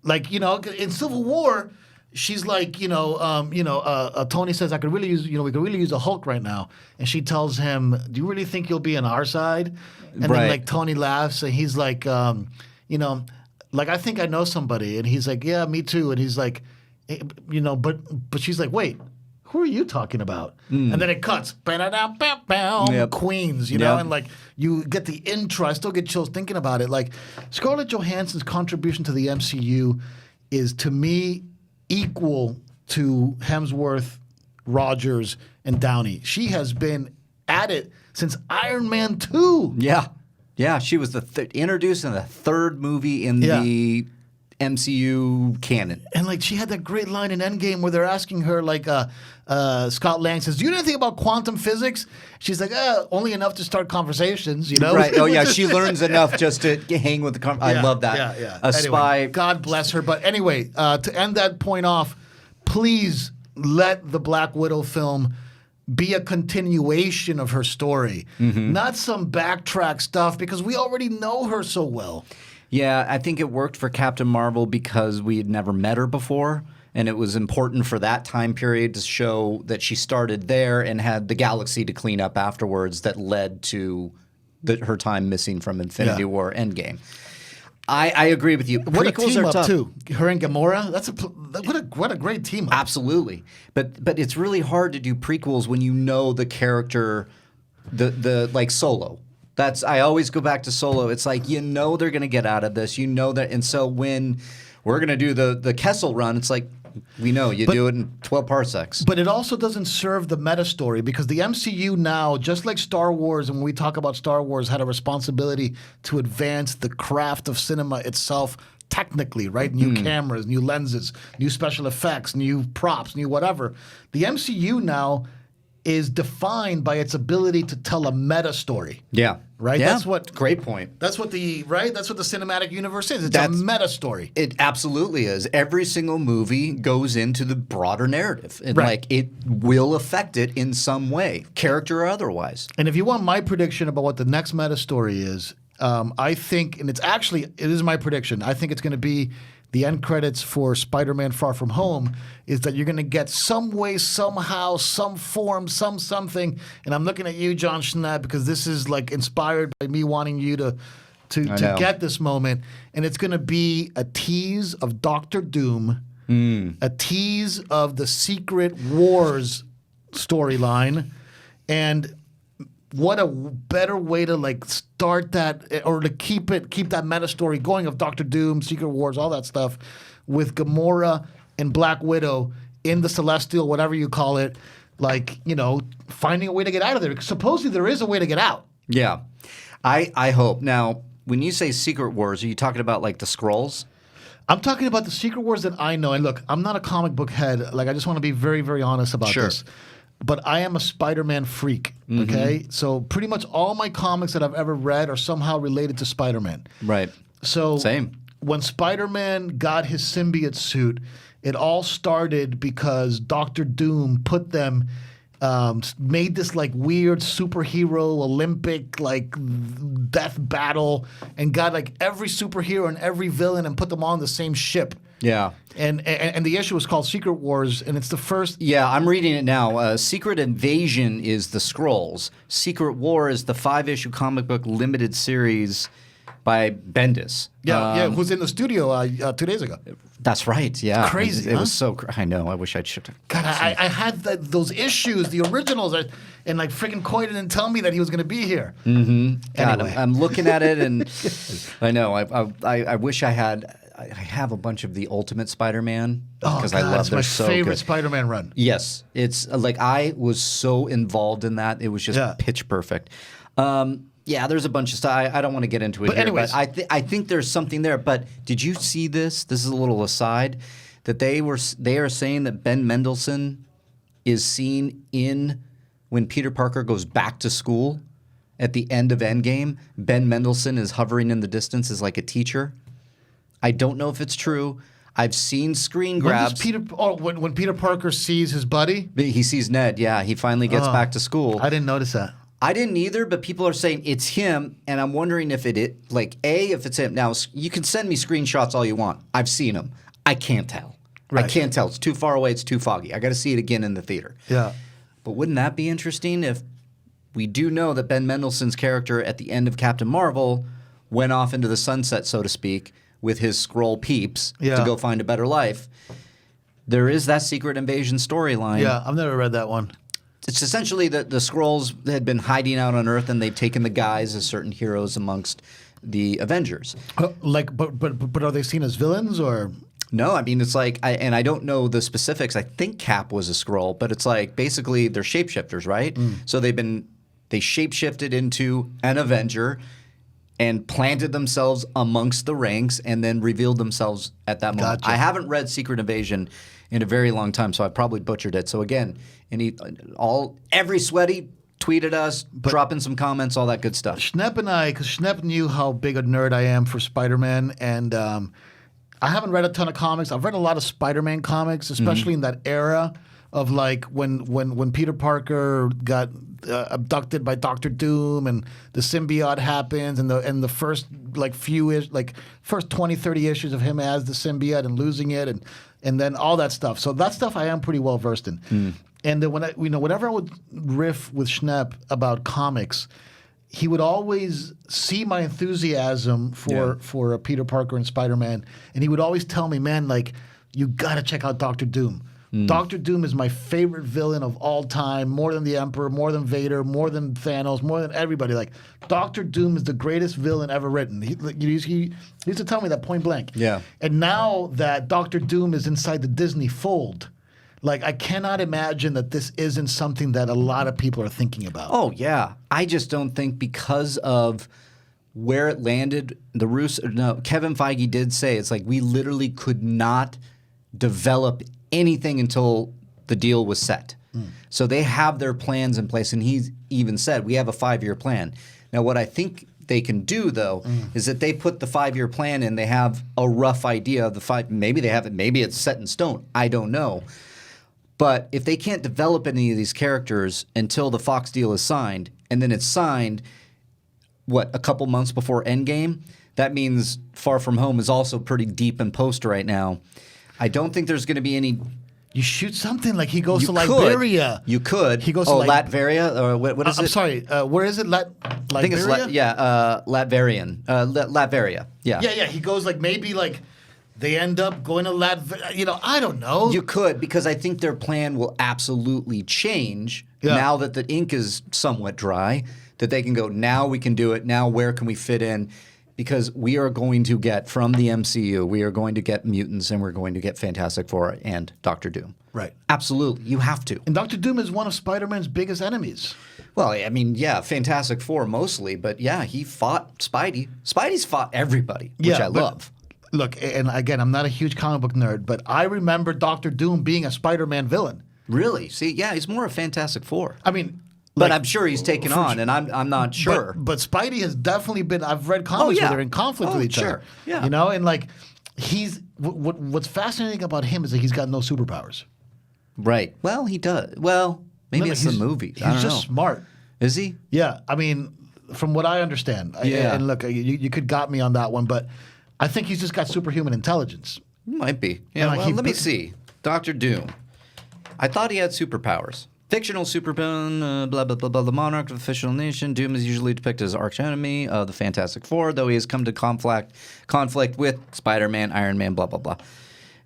Like, in Civil War, she's like, Tony says, "I could really use, we could really use a Hulk right now," and she tells him, "Do you really think you'll be on our side?" And then like Tony laughs and he's like, like, "I think I know somebody," and he's like, "Yeah, me too," and he's like, but she's like, "Wait, who are you talking about?" And then it cuts, Queens, and like you get the intro. I still get chills thinking about it. Like Scarlett Johansson's contribution to the MCU is, to me, equal to Hemsworth, Rogers, and Downey. She has been at it since Iron Man 2. Yeah. Yeah, she was introduced in the third movie in the MCU canon. And like she had that great line in Endgame where they're asking her, like, Scott Lang says, "Do you know anything about quantum physics?" She's like, "Only enough to start conversations, Right. Oh, yeah. She learns enough just to hang with the I love that. Yeah. A spy. God bless her. But anyway, to end that point off, please let the Black Widow film be a continuation of her story, not some backtrack stuff, because we already know her so well. Yeah, I think it worked for Captain Marvel because we had never met her before, and it was important for that time period to show that she started there and had the galaxy to clean up afterwards that led to her time missing from Infinity War Endgame. I agree with you. What a Prequels team are up tough. too. Her and Gamora. What a great team up. Absolutely, but it's really hard to do prequels when you know the character, the like Solo. I always go back to Solo. It's like they're going to get out of this. That, and so when we're going to do the Kessel run, it's like we know do it in 12 parsecs. But it also doesn't serve the meta story, because the MCU now, just like Star Wars, and when we talk about Star Wars, had a responsibility to advance the craft of cinema itself technically, right? New cameras, new lenses, new special effects, new props, new whatever. The MCU now is defined by its ability to tell a meta story. Yeah. Right? Yeah. Great point. That's what the cinematic universe is. It's a meta story. It absolutely is. Every single movie goes into the broader narrative. And Right. it will affect it in some way, character or otherwise. And if you want my prediction about what the next meta story is, I think, and it is my prediction, I think it's going to be the end credits for Spider-Man Far From Home, is that you're going to get some way, somehow, some form, something. And I'm looking at you, John Schnapp, because this is like inspired by me wanting you to get this moment. And it's going to be a tease of Doctor Doom, a tease of the Secret Wars storyline, and what a better way to like start that, or to keep that meta story going of Doctor Doom, Secret Wars, all that stuff, with Gamora and Black Widow in the Celestial, whatever you call it, like, finding a way to get out of there. Supposedly there is a way to get out. Yeah. I hope. Now, when you say Secret Wars, are you talking about like the Skrulls? I'm talking about the Secret Wars that I know. And look, I'm not a comic book head. Like, I just want to be very, very honest about this. But I am a Spider-Man freak, okay? So pretty much all my comics that I've ever read are somehow related to Spider-Man. Right. So Same. When Spider-Man got his symbiote suit, it all started because Doctor Doom put them, made this like weird superhero Olympic like death battle and got like every superhero and every villain and put them all on the same ship. Yeah. And the issue was called Secret Wars, and it's the first. Yeah, I'm reading it now. Secret Invasion is the Skrulls. Secret War is the 5-issue comic book limited series by Bendis. Yeah, who's in the studio 2 days ago. That's right. Yeah, Crazy. It was so. I know. I wish I'd shipped it. God, I had those issues, the originals, and like freaking Coy didn't tell me that he was going to be here. Mm-hmm. God, Anyway. I'm looking at it, and I know. I wish I had. I have a bunch of the Ultimate Spider-Man because I love. It's my so favorite good. Spider-Man run. Yes, it's like I was so involved in that. It was just pitch perfect. Yeah, there's a bunch of stuff. I don't want to get into it But here, anyways. but I think there's something there. But did you see this? This is a little aside that they are saying that Ben Mendelsohn is seen in when Peter Parker goes back to school at the end of Endgame. Ben Mendelsohn is hovering in the distance as like a teacher. I don't know if it's true. I've seen screen grabs. When Peter Parker sees his buddy? He sees Ned. Yeah, he finally gets back to school. I didn't notice that. I didn't either, but people are saying it's him, and I'm wondering if if it's him. Now, you can send me screenshots all you want. I've seen him. I can't tell. Right. I can't tell. It's too far away. It's too foggy. I got to see it again in the theater. Yeah. But wouldn't that be interesting if we do know that Ben Mendelsohn's character at the end of Captain Marvel went off into the sunset, so to speak, with his Skrull peeps to go find a better life? There is that Secret Invasion storyline. Yeah, I've never read that one. It's essentially that the Skrulls had been hiding out on Earth, and they've taken the guise as certain heroes amongst the Avengers. But are they seen as villains or? No, I mean it's like, and I don't know the specifics. I think Cap was a Skrull, but it's like basically they're shapeshifters, right? So they shapeshifted into an Avenger and planted themselves amongst the ranks, and then revealed themselves at that moment. Gotcha. I haven't read Secret Invasion in a very long time, so I probably butchered it. So again, every sweaty, tweet at us, drop in some comments, all that good stuff. Schnepp and I, because Schnepp knew how big a nerd I am for Spider-Man, and I haven't read a ton of comics. I've read a lot of Spider-Man comics, especially in that era of like when Peter Parker got abducted by Doctor Doom and the symbiote happens and the first first 20, 30 issues of him as the symbiote and losing it and then all that stuff. So that stuff I am pretty well versed in. And then whenever I would riff with Schnepp about comics, he would always see my enthusiasm for Peter Parker and Spider-Man, and he would always tell me, man, like, you got to check out Doctor Doom. Doctor Doom is my favorite villain of all time, more than the Emperor, more than Vader, more than Thanos, more than everybody. Like, Doctor Doom is the greatest villain ever written. He used to tell me that point blank. Yeah. And now that Doctor Doom is inside the Disney fold, like, I cannot imagine that this isn't something that a lot of people are thinking about. Oh, yeah. I just don't think because of where it landed, Kevin Feige did say, it's like we literally could not develop anything until the deal was set. So they have their plans in place, and he's even said, we have a 5-year plan. Now, what I think they can do, though, is that they put the 5-year plan in, they have a rough idea of the 5, maybe they have it, maybe it's set in stone, I don't know. But if they can't develop any of these characters until the Fox deal is signed, and then it's signed, a couple months before Endgame, that means Far From Home is also pretty deep in post right now. I don't think there's going to be any. You shoot something like he goes to Liberia. You could. He goes to Latveria or what is it? I'm sorry. Where is it? Liberia? I think it's Latverian. Latveria. Yeah. Yeah. He goes maybe they end up going to Latveria. I don't know. You could, because I think their plan will absolutely change now that the ink is somewhat dry. That they can go, now we can do it. Now where can we fit in? Because we are going to get, from the MCU, we are going to get mutants, and we're going to get Fantastic Four and Doctor Doom. Right. Absolutely. You have to. And Doctor Doom is one of Spider-Man's biggest enemies. Well, I mean, yeah, Fantastic Four mostly, but yeah, he fought Spidey. Spidey's fought everybody, which I love. Look, and again, I'm not a huge comic book nerd, but I remember Doctor Doom being a Spider-Man villain. Really? See, yeah, he's more a Fantastic Four. I mean, but I'm sure he's taken on, and I'm not sure. But Spidey has definitely been. I've read comics where they're in conflict with each other. Yeah. You know, and like he's what's fascinating about him is that he's got no superpowers. Right. Well, he does. Well, maybe it's the movies. I don't know. He's just smart. Is he? Yeah. I mean, from what I understand. Yeah. And look, you could got me on that one, but I think he's just got superhuman intelligence. Might be. Yeah. And, Well, let me see. Doctor Doom. I thought he had superpowers. Fictional supervillain, blah, blah, blah, blah, the monarch of the fictional nation. Doom is usually depicted as arch enemy of the Fantastic Four, though he has come to conflict with Spider-Man, Iron Man, blah, blah, blah.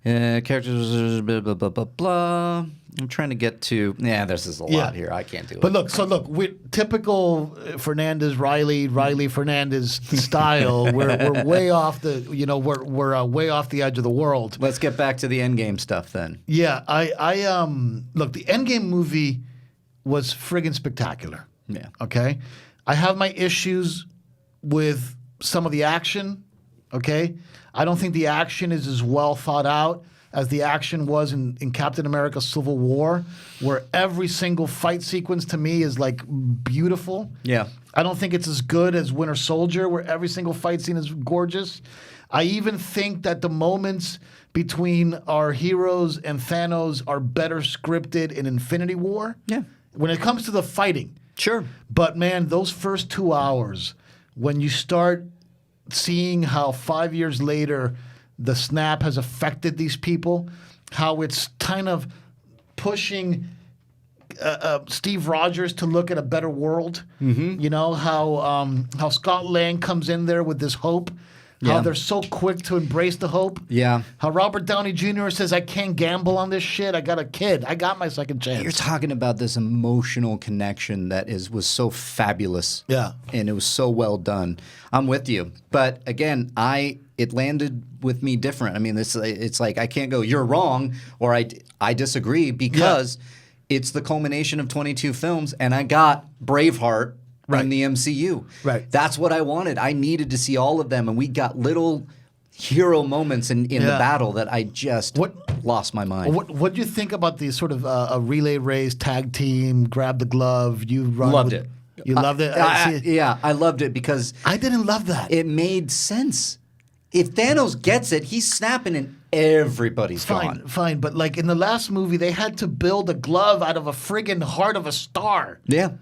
Characters, blah, blah, blah, blah, blah. I'm trying to get to... Yeah, this is a lot here. I can't do it. But look, with typical Fernandez, Reilly Fernandez style, we're way off the, we're way off the edge of the world. Let's get back to the Endgame stuff then. Yeah, look, the Endgame movie was friggin' spectacular. Yeah. Okay? I have my issues with some of the action, okay? I don't think the action is as well thought out as the action was in Captain America Civil War, where every single fight sequence to me is like beautiful. Yeah. I don't think it's as good as Winter Soldier, where every single fight scene is gorgeous. I even think that the moments between our heroes and Thanos are better scripted in Infinity War. Yeah. When it comes to the fighting. Sure. But man, those first 2 hours, when you start seeing how 5 years later the snap has affected these people, how it's kind of pushing Steve Rogers to look at a better world. Mm-hmm. You know, how Scott Lang comes in there with this hope, how they're so quick to embrace the hope. Yeah. How Robert Downey Jr. says, I can't gamble on this shit. I got a kid. I got my second chance. You're talking about this emotional connection that was so fabulous. Yeah. And it was so well done. I'm with you. But again, it landed with me different. I mean, it's like I can't go, you're wrong, or I disagree, because it's the culmination of 22 films, and I got Braveheart in the MCU. Right. That's what I wanted. I needed to see all of them, and we got little hero moments in the battle that I just lost my mind. What do you think about the sort of a relay race tag team, grab the glove, you run? Loved it. You loved it? Yeah, I loved it because I didn't love that. It made sense. If Thanos gets it, he's snapping and everybody's gone. Fine, but like in the last movie, they had to build a glove out of a friggin' heart of a star. Yeah.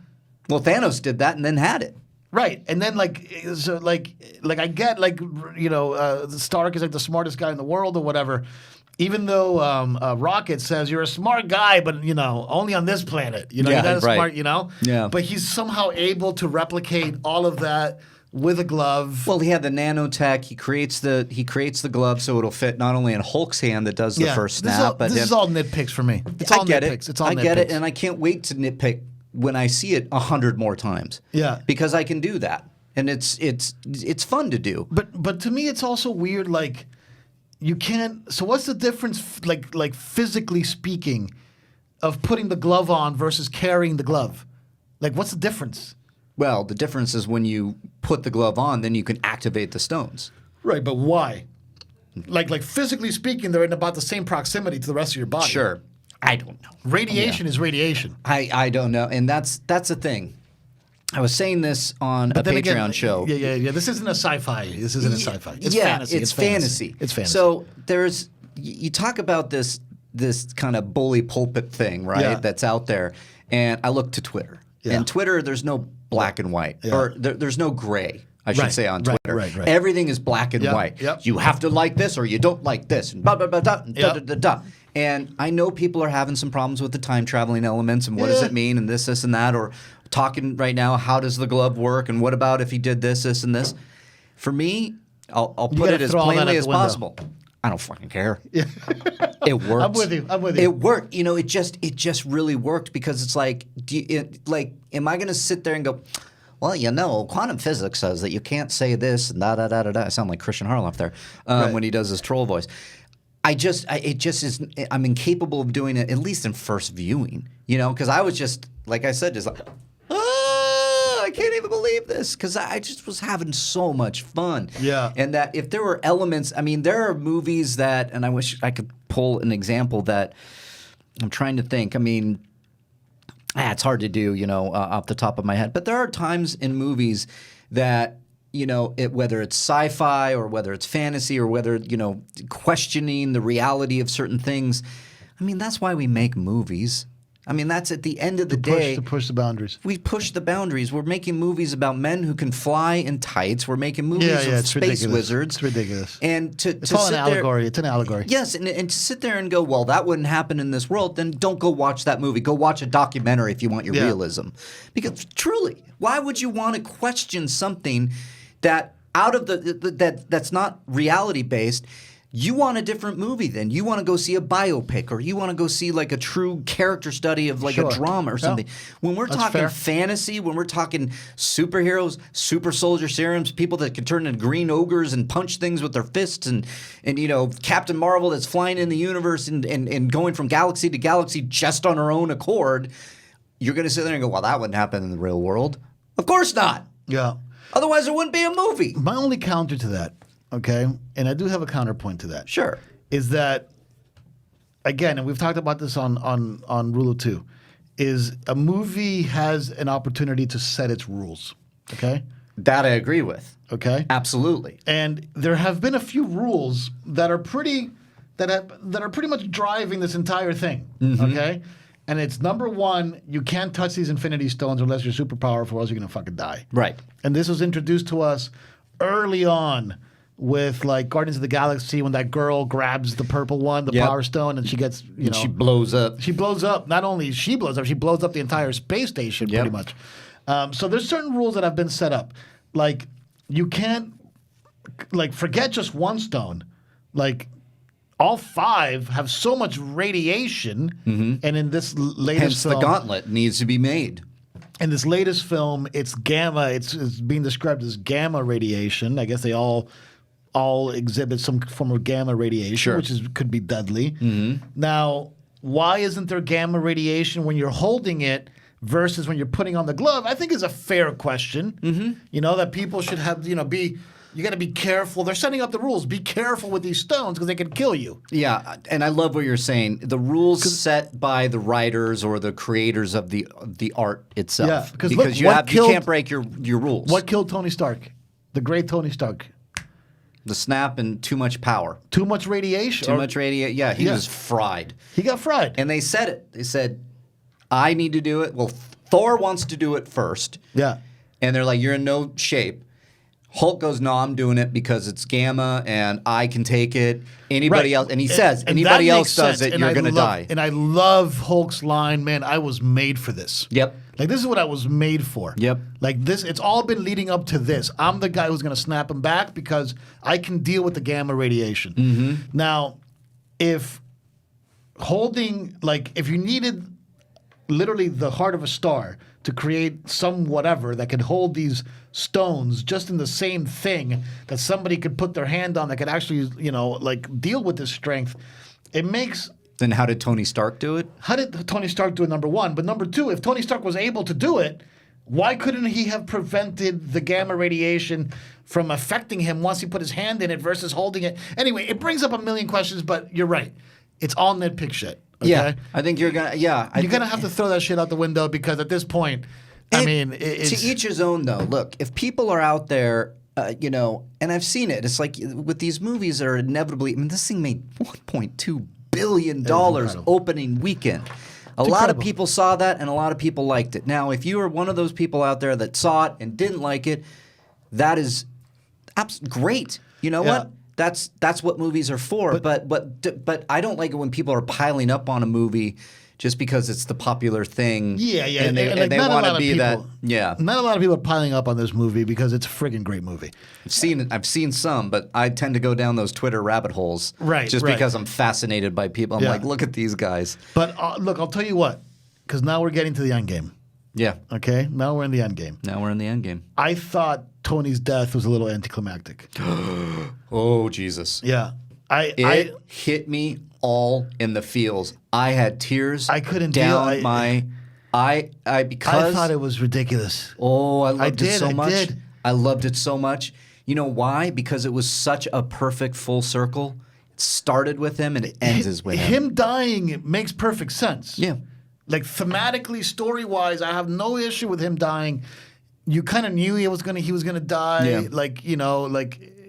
Well, Thanos did that and then had it. Right, and then like I get Stark is like the smartest guy in the world or whatever. Even though Rocket says you're a smart guy, but only on this planet. You're not smart. Yeah. But he's somehow able to replicate all of that with a glove. Well, he had the nanotech. He creates the glove so it'll fit not only in Hulk's hand that does the first snap, this is all nitpicks for me. It's all nitpicks. It's all I nitpicks. get it, and I can't wait to nitpick when I see it 100 more times. Yeah, because I can do that, and it's fun to do. But to me, it's also weird. Like you can't. So what's the difference, like physically speaking, of putting the glove on versus carrying the glove? Like, what's the difference? Well, the difference is when you put the glove on, then you can activate the stones. Right, but why? Like physically speaking, they're in about the same proximity to the rest of your body. Sure. I don't know. Radiation is radiation. I don't know. And that's the thing. I was saying this on a Patreon show. Yeah. This isn't a sci-fi. This isn't a sci-fi. It's fantasy. It's fantasy. It's fantasy. So you talk about this kind of bully pulpit thing, right? Yeah. That's out there. And I look to Twitter. Yeah. And Twitter, there's no black and white. Yeah. Or there's no gray, I should say, on Twitter. Right. Everything is black and white. Yep. You have to like this or you don't like this. And blah, blah, blah, blah, da, da, da, da. And I know people are having some problems with the time traveling elements and what does it mean and this, and that, or talking right now, how does the glove work and what about if he did this, and this. For me, I'll put it as plainly as possible. I don't fucking care. Yeah. It works. I'm with you. It worked. It just really worked because it's like, am I going to sit there and go, well, quantum physics says that you can't say this and da da da da da. I sound like Christian Harloff there when he does his troll voice. it just is. I'm incapable of doing it, at least in first viewing. You know, because I was just, like I said, just like, I can't even believe this, because I just was having so much fun. Yeah. And that if there were elements, I mean, there are movies that, and I wish I could pull an example that I'm trying to think. I mean, it's hard to do, you know, off the top of my head. But there are times in movies that, you know, whether it's sci-fi or whether it's fantasy or whether, you know, questioning the reality of certain things. I mean, that's why we make movies. I mean, that's at the end of the day. To push the boundaries. We push the boundaries. We're making movies about men who can fly in tights. We're making movies of space ridiculous. wizards. It's ridiculous. And it's all an allegory. It's an allegory. Yes, and to sit there and go, well, that wouldn't happen in this world, then don't go watch that movie. Go watch a documentary if you want your realism. Because truly, why would you want to question something that out of that's not reality based? You want a different movie then. You want to go see a biopic, or you want to go see like a true character study of like a drama or something. When we're talking fantasy, when we're talking superheroes, super soldier serums, people that can turn into green ogres and punch things with their fists, and you know, Captain Marvel that's flying in the universe and going from galaxy to galaxy just on her own accord, you're going to sit there and go, well, that wouldn't happen in the real world. Of course not. Yeah. Otherwise, it wouldn't be a movie. My only counter to that, okay, and I do have a counterpoint to that. Sure. Is that, again, and we've talked about this on Rule of Two, is a movie has an opportunity to set its rules, okay? That I agree with. Okay? Absolutely. And there have been a few rules that are pretty much driving this entire thing, okay? And it's number one, you can't touch these Infinity Stones unless you're super powerful, or else you're going to fucking die. Right. And this was introduced to us early on with like Guardians of the Galaxy, when that girl grabs the purple one, the Power Stone, and she gets, you know. She blows up. She blows up. Not only she blows up, she blows up the entire space station pretty much. So there's certain rules that have been set up. Like, you can't, like, forget just one stone. Like, all five have so much radiation, and in this latest Hence film, the gauntlet needs to be made. in this latest film, it's gamma. It's being described as gamma radiation. I guess they all exhibit some form of gamma radiation, which could be deadly. Now, why isn't there gamma radiation when you're holding it versus when you're putting on the glove? I think is a fair question. You know, that people should have, you know, you got to be careful. They're setting up the rules. Be careful with these stones because they can kill you. Yeah, and I love what you're saying. The rules set by the writers or the creators of the art itself. Yeah, because you can't break your rules. What killed Tony Stark? The great Tony Stark. The snap and too much power. Too much radiation. Too much radiation. Yeah, he was fried. He got fried. And they said it. They said, I need to do it. Well, Thor wants to do it first. Yeah. And they're like, you're in no shape. Hulk goes, no, I'm doing it because it's gamma and I can take it. Anybody else, and he says, anybody else does it, you're going to die. And I love Hulk's line, man, I was made for this. Yep. Like, this is what I was made for. Yep. Like, this, it's all been leading up to this. I'm the guy who's going to snap him back because I can deal with the gamma radiation. Now, if you needed literally the heart of a star to create some whatever that could hold these stones just in the same thing that somebody could put their hand on that could actually, you know, like deal with this strength, it makes... Then how did Tony Stark do it? How did Tony Stark do it, number one? But number two, if Tony Stark was able to do it, why couldn't he have prevented the gamma radiation from affecting him once he put his hand in it versus holding it? Anyway, it brings up a million questions, but you're right. It's all nitpick shit. Okay? Yeah, I think you're gonna. Yeah, you're gonna have to throw that shit out the window because at this point, it's to each his own. Though, look, if people are out there, you know, and I've seen it. It's like with these movies that are inevitably. I mean, this thing made $1.2 billion opening weekend. A lot of people saw that, and a lot of people liked it. Now, if you are one of those people out there that saw it and didn't like it, that is great. You know what? That's what movies are for. But I don't like it when people are piling up on a movie just because it's the popular thing. Yeah. And they want to be that. Yeah. Not a lot of people are piling up on this movie because it's a friggin' great movie. I've seen some, but I tend to go down those Twitter rabbit holes. Right. Just because I'm fascinated by people. I'm like, look at these guys. But look, I'll tell you what, because now we're getting to the end game. Yeah. Okay? Now we're in the end game. I thought Tony's death was a little anticlimactic. Oh, Jesus. Yeah. It hit me all in the feels. I had tears. I couldn't down deal. my. Because I thought it was ridiculous. Oh, I loved it so much. did. I loved it so much. You know why? Because it was such a perfect full circle. It started with him and it ends with him. Him dying makes perfect sense. Yeah. Like thematically, story-wise, I have no issue with him dying. You kind of knew he was gonna die. Yeah.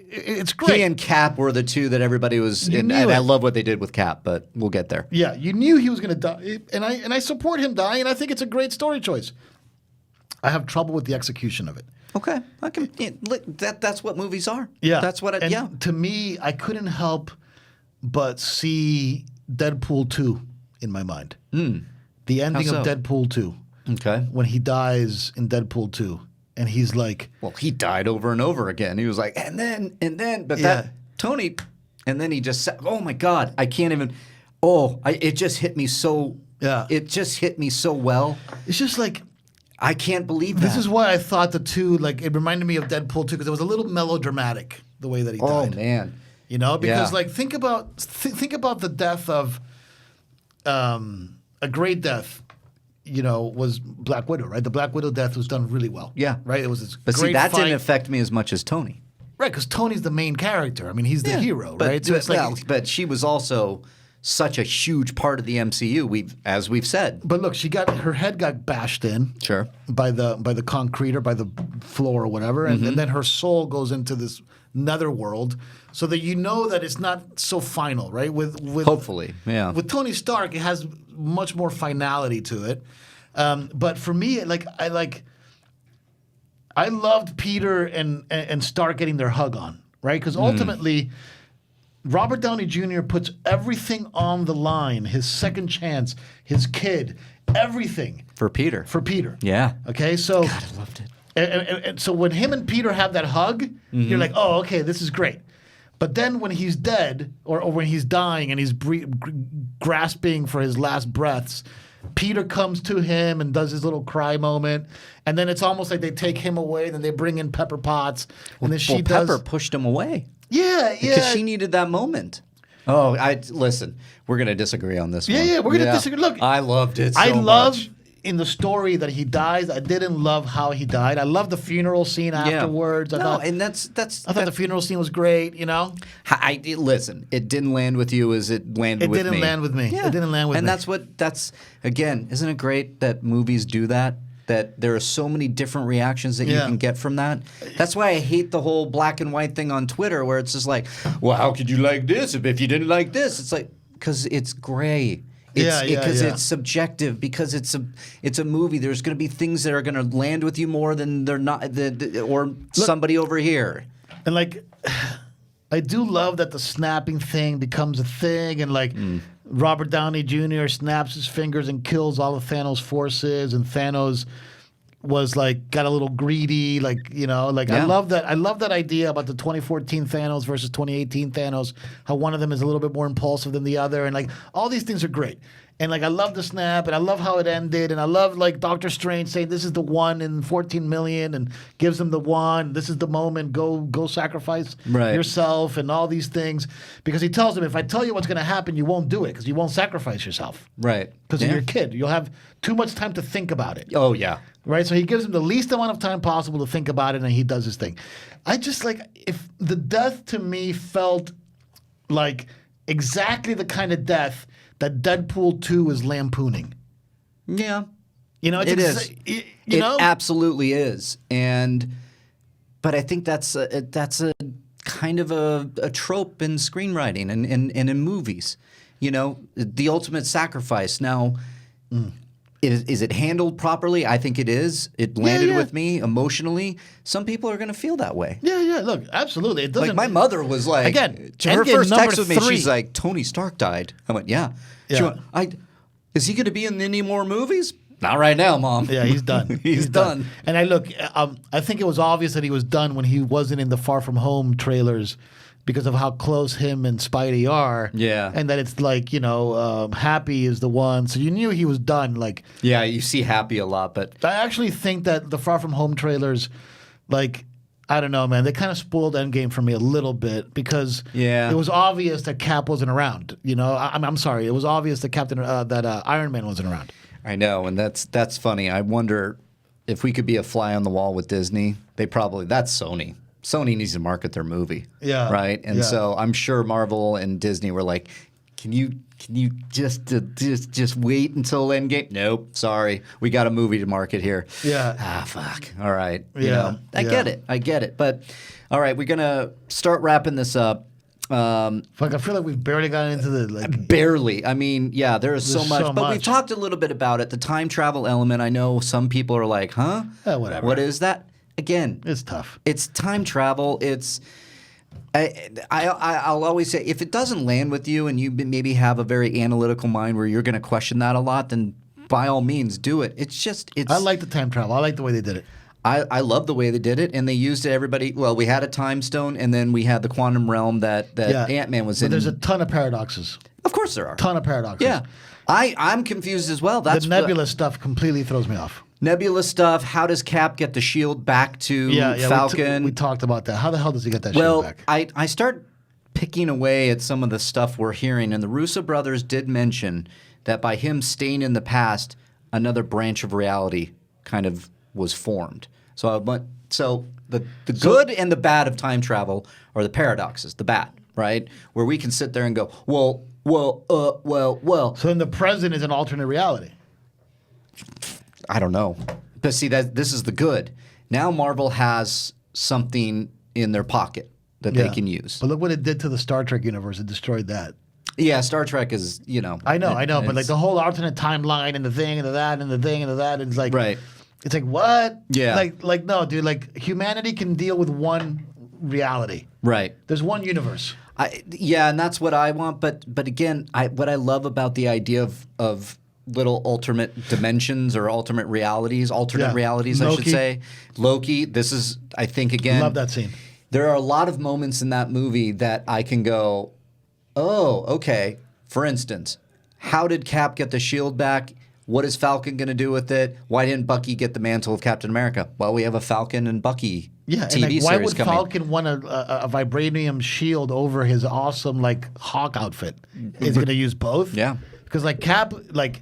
It's great. He and Cap were the two that everybody was, and knew I it. love what they did with Cap, but we'll get there. Yeah, you knew he was going to die, and I support him dying, and I think it's a great story choice. I have trouble with the execution of it. Okay, I can. That's what movies are. Yeah, that's what. To me, I couldn't help but see Deadpool 2 in my mind. The ending How of so? Deadpool 2. Okay. When he dies in Deadpool 2, and he's like, Well, he died over and over again. He was like, and then, but Yeah. that Tony, and then he just said, oh my God, I can't even. Oh, it just hit me so. Yeah. It just hit me so well. it's just like. I can't believe that. This is why I thought the two, like, it reminded me of Deadpool 2 because it was a little melodramatic the way that he Oh died. man. You know, because Yeah. like think about the death of a great death. You know, was Black Widow, right? The Black Widow death was done really well. Yeah. right. It was this But great see, that fight. didn't affect me as much as Tony. Right, because Tony's the main character. I mean, he's the hero, But, right? So it's like, well, but she was also such a huge part of the MCU. As we've said. but look, her head got bashed in. Sure. By the concrete or by the floor or whatever, and then her soul goes into this netherworld, so that you know that it's not so final, right? With Hopefully, yeah. With Tony Stark, it has much more finality to it. But for me, I loved Peter and Stark getting their hug on, right? Because ultimately, Robert Downey Jr. puts everything on the line: his second chance, his kid, everything For Peter. for Peter. Yeah. Okay, so God, I loved it. and so when him and Peter have that hug, you're like, oh, okay, this is great. But then when he's dead or when he's dying and he's grasping for his last breaths, Peter comes to him and does his little cry moment. And then it's almost like they take him away and then they bring in Pepper Potts. And then she does. Pepper pushed him away. Yeah. Because she needed that moment. Oh, listen. We're gonna disagree on this one. Yeah, we're gonna disagree. Look, I loved it. So I love much. in the story that he dies. I didn't love how he died. I love the funeral scene afterwards. I thought the funeral scene was great. You know, listen. It didn't land with you as it landed with me. It didn't land with me. Yeah. It didn't land with me. And that's again. Isn't it great that movies do that? That there are so many different reactions that you can get from that. That's why I hate the whole black and white thing on Twitter, where it's just like, well, how could you like this if you didn't like this? It's like, because it's gray. Because it's subjective. Because it's a movie. There's going to be things that are going to land with you more than they're not, or somebody over here. And like, I do love that the snapping thing becomes a thing, and like Robert Downey Jr. snaps his fingers and kills all of Thanos' forces, and Thanos was like got a little greedy, like, you know, like I love that idea about the 2014 Thanos versus 2018 Thanos, how one of them is a little bit more impulsive than the other, and like all these things are great. And like I love the snap, and I love how it ended, and I love like Doctor Strange saying this is the one in 14 million, and gives him the one. This is the moment. Go sacrifice yourself, and all these things, because he tells him, if I tell you what's going to happen, you won't do it because you won't sacrifice yourself, Right? Because you're a kid. You'll have too much time to think about it. Oh yeah. Right, so he gives him the least amount of time possible to think about it, and he does his thing. I just like, if the death to me felt like exactly the kind of death that Deadpool 2 is lampooning. Yeah. You know, It is. It absolutely is, but I think that's a kind of a trope in screenwriting and in movies. You know, the ultimate sacrifice. Now, is it handled properly? I think it is. It landed with me emotionally. Some people are going to feel that way. Yeah. Look, absolutely. It doesn't. Like my mother was like, again, her Endgame first text number with me, 3. she's like, Tony Stark died. I went, yeah. She went, is he going to be in any more movies? Not right now, Mom. Yeah, he's done. he's done. And I think it was obvious that he was done when he wasn't in the Far From Home trailers, because of how close him and Spidey are. Yeah. And that it's like, you know, Happy is the one. So you knew he was done. Like, yeah, you see Happy a lot, but I actually think that the Far From Home trailers, like, I don't know, man. They kind of spoiled Endgame for me a little bit because Yeah. it was obvious that Cap wasn't around. You know, I'm sorry. It was obvious that Iron Man wasn't around. I know, and that's funny. I wonder if we could be a fly on the wall with Disney. That's Sony. Sony needs to market their movie. Yeah. Right? And Yeah. so I'm sure Marvel and Disney were like, Can you just wait until Endgame? Nope, sorry. We got a movie to market here. Yeah. Fuck. All right. You Yeah, know, I get it. But all right, we're gonna start wrapping this up. Fuck, I feel like we've barely gotten into the Barely. I mean, yeah, there is so There's much. so But we've much. talked a little bit about it. The time travel element. I know some people are like, huh? Whatever. What is that? Again, It's tough. it's time travel. I'll always say, if it doesn't land with you and you maybe have a very analytical mind where you're going to question that a lot, then by all means do it. I like the time travel. I like the way they did it. I love the way they did it, and they used it. Everybody. Well, we had a time stone, and then we had the quantum realm that Ant-Man was But in. there's a ton of paradoxes. Of course there are. Ton of paradoxes. Yeah, I'm confused as well. That's The Nebula stuff completely throws me off. Nebula stuff. How does Cap get the shield back to Falcon? We talked about that. How the hell does he get that Well, shield back? I start picking away at some of the stuff we're hearing, and the Russo brothers did mention that by him staying in the past, another branch of reality kind of was formed. So the good and the bad of time travel are the paradoxes, the bad, right? Where we can sit there and go, well. So then the present is an alternate reality. I don't know. But see, this is the good. Now Marvel has something in their pocket that they can use. But look what it did to the Star Trek universe. It destroyed that. Yeah, Star Trek is, I know, but like the whole alternate timeline and the thing and the that and the thing and the that, it's like, right. It's like, what? Yeah. Like no, dude. Like humanity can deal with one reality. Right. There's one universe. And that's what I want. But again, what I love about the idea of little alternate dimensions or alternate realities, I should say. Loki. This is, I think, again. Love that scene. There are a lot of moments in that movie that I can go, oh, okay. For instance, how did Cap get the shield back? What is Falcon going to do with it? Why didn't Bucky get the mantle of Captain America? Well, we have a Falcon and Bucky TV and why series would coming. Falcon want a vibranium shield over his awesome Hawk outfit? Is he going to use both? Yeah. Because Cap, like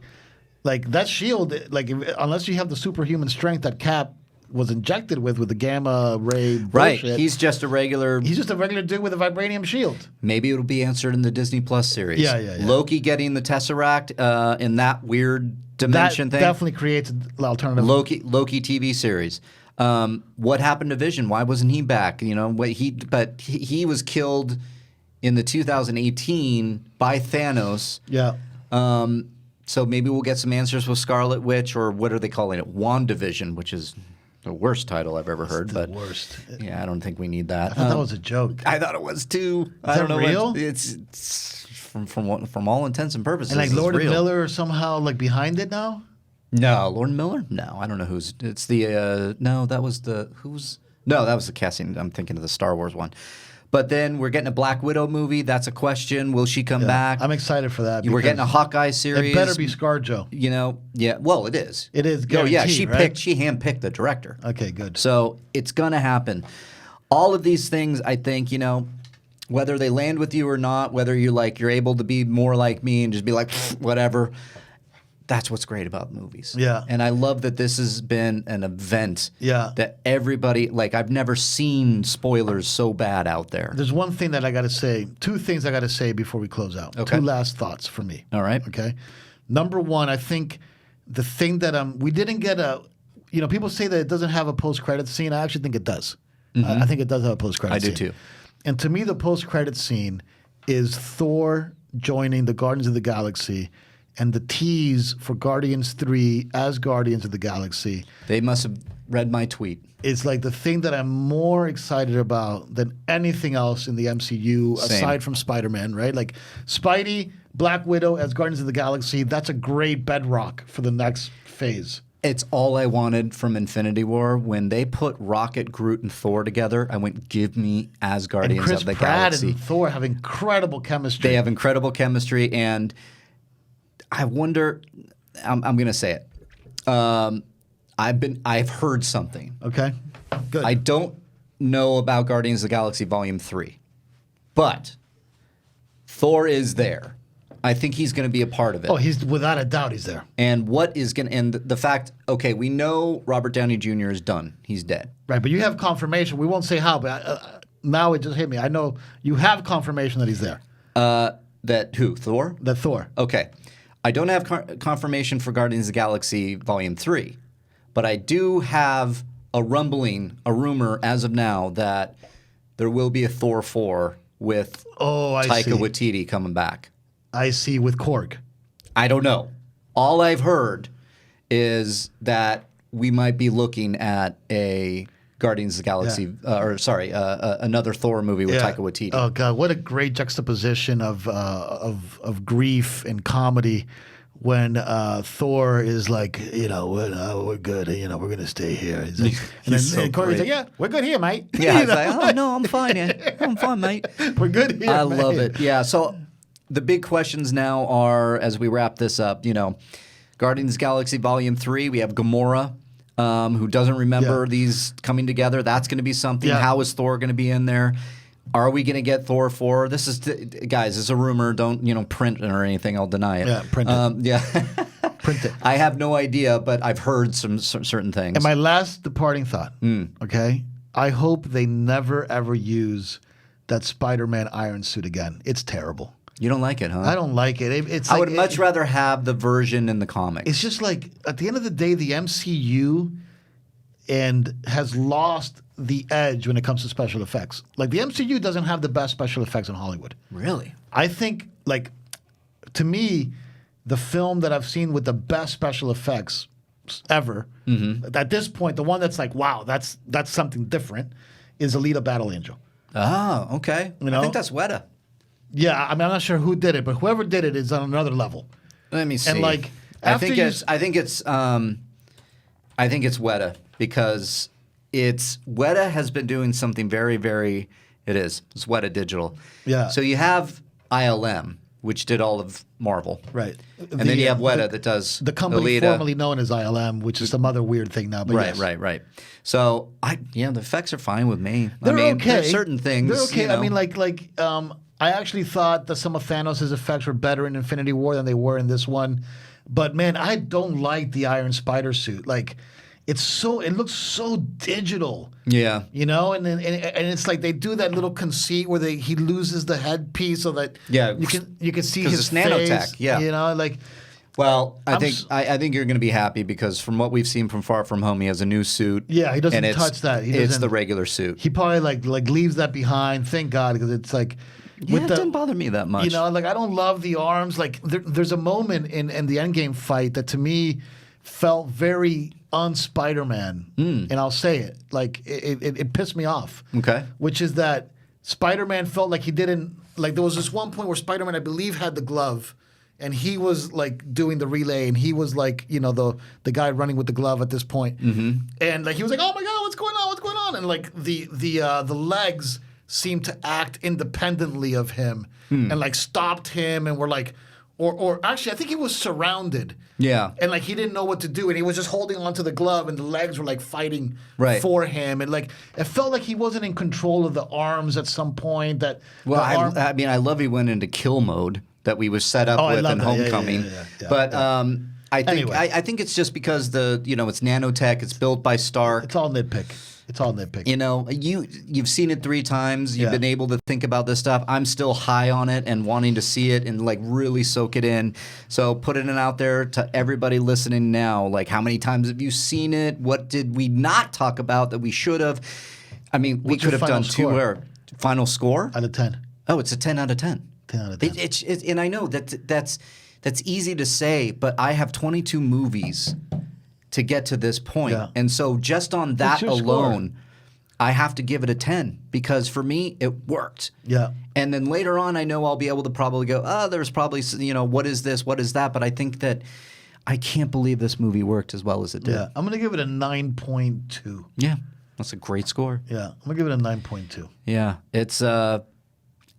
that shield, unless you have the superhuman strength that Cap was injected with the gamma ray bullshit. Right. He's just a regular dude with a vibranium shield. Maybe it'll be answered in the Disney Plus series. Yeah. Loki getting the Tesseract in that weird dimension That thing. definitely creates an alternative. Loki TV series. What happened to Vision? Why wasn't he back? But he was killed in the 2018 by Thanos. Yeah. So maybe we'll get some answers with Scarlet Witch, or what are they calling it? WandaVision, which is the worst title I've ever heard. The worst. Yeah, I don't think we need that. I thought that was a joke. I thought it was too. Is that real? It's from all intents and purposes. And it's Lord real. Miller somehow behind it now. No, Lord Miller. No, I don't know who's. It's the. No, that was the who's. No, that was the casting. I'm thinking of the Star Wars one. But then we're getting a Black Widow movie. That's a question. Will she come back? I'm excited for that. We're getting a Hawkeye series. It better be ScarJo. Yeah. Well, it is. It is. Oh yeah, she right? She handpicked the director. Okay, good. So it's gonna happen. All of these things, I think, whether they land with you or not, whether you're able to be more like me and just be like whatever. That's what's great about movies. Yeah. And I love that this has been an event that everybody, I've never seen spoilers so bad out there. There's one thing that I got to say, two things I got to say before we close out. Okay. Two last thoughts for me. All right. Okay. Number one, I think the thing that we didn't get people say that it doesn't have a post-credit scene. I actually think it does. I think it does have a post-credit scene. I do too. And to me, the post-credit scene is Thor joining the Guardians of the Galaxy and the tease for Guardians 3 as Guardians of the Galaxy. They must have read my tweet. It's the thing that I'm more excited about than anything else in the MCU aside from Spider-Man, right? Spidey, Black Widow as Guardians of the Galaxy, that's a great bedrock for the next phase. It's all I wanted from Infinity War. When they put Rocket, Groot, and Thor together, I went, give me as Guardians Chris of the Pratt Galaxy. And Thor have incredible chemistry. They have incredible chemistry, and I wonder. I'm going to say it. I've heard something. Okay, good. I don't know about Guardians of the Galaxy Volume 3. But Thor is there. I think he's going to be a part of it. Oh, he's without a doubt he's there. And what is going to, and the fact, okay, we know Robert Downey Jr. is done. He's dead. Right, but you have confirmation. We won't say how, but now it just hit me. I know you have confirmation that he's there. That who? Thor? That Thor. Okay. I don't have confirmation for Guardians of the Galaxy Volume 3, but I do have a rumor as of now that there will be a Thor 4 with Taika Waititi coming back. I see, with Korg. I don't know. All I've heard is that we might be looking at a Guardians of the Galaxy, another Thor movie with Taika Waititi. Oh God, what a great juxtaposition of grief and comedy when Thor is like, we're good, we're gonna stay here. He's like, and then Korg's like, yeah, we're good here, mate. Yeah, he's like, oh no, I'm fine, yeah. I'm fine, mate. We're good here. I love it. Yeah, so the big questions now are, as we wrap this up, Guardians of the Galaxy Volume 3, we have Gamora, who doesn't remember these coming together. That's going to be something. Yeah. How is Thor going to be in there? Are we going to get Thor 4? This is, guys, it's a rumor. Don't print it or anything. I'll deny it. Yeah, print it. Print it. I have no idea, but I've heard some certain things. And my last departing thought, okay? I hope they never, ever use that Spider-Man iron suit again. It's terrible. You don't like it, huh? I don't like it. I would much rather have the version in the comics. It's just like, at the end of the day, the MCU has lost the edge when it comes to special effects. Like, the MCU doesn't have the best special effects in Hollywood. Really? I think, to me, the film that I've seen with the best special effects ever, at this point, the one that's like, wow, that's something different, is Alita Battle Angel. Oh, okay. I think that's Weta. Yeah, I mean, I'm not sure who did it, but whoever did it is on another level. Let me see. And I think it's Weta, because Weta has been doing something very, very. It's Weta Digital. Yeah. So you have ILM, which did all of Marvel, right? And then you have Weta that does the company Alita. formerly known as ILM, which is some other weird thing now. But right. So the effects are fine with me. They're okay. There's certain things. They're okay. I mean, I actually thought that some of Thanos' effects were better in Infinity War than they were in this one. But man, I don't like the Iron Spider suit. Like, it looks so digital. Yeah. And it's like they do that little conceit where he loses the headpiece so that you can see his it's nanotech. face. Yeah. Well, I think you're going to be happy, because from what we've seen from Far From Home, he has a new suit. Yeah, he doesn't touch that. It's the regular suit. He probably like leaves that behind. Thank God, because it's like. It doesn't bother me that much. I don't love the arms. Like, there's a moment in the Endgame fight that to me felt very un-Spider-Man, and I'll say it. Like, it pissed me off. Okay. Which is that Spider-Man felt like he didn't. Like, there was this one point where Spider-Man, I believe, had the glove, and he was like doing the relay, and he was like, the guy running with the glove at this point, and like he was like, "Oh my God, what's going on?" And like the legs seemed to act independently of him and like stopped him, and were like, or actually I think he was surrounded. Yeah. And like he didn't know what to do, and he was just holding onto the glove, and the legs were like fighting for him, and like it felt like he wasn't in control of the arms at some point. I love he went into kill mode that we was set up with in Homecoming. Yeah. But I think it's just because it's nanotech, it's built by Stark. It's all nitpick. You've seen it 3 times. You've been able to think about this stuff. I'm still high on it and wanting to see it and like really soak it in. So putting it out there to everybody listening now. Like, how many times have you seen it? What did we not talk about that we should have? I mean, we could have done score? Final score Out of 10. Oh, it's a 10 out of 10. 10 out of 10. And I know that's easy to say, but I have 22 movies to get to this point. Yeah. And so just on that alone, I have to give it a 10, because for me, it worked. Yeah. And then later on, I know I'll be able to probably go, there's probably, what is this? What is that? But I think that I can't believe this movie worked as well as it did. Yeah. I'm going to give it a 9.2. Yeah. That's a great score. Yeah. I'm going to give it a 9.2. Yeah. It's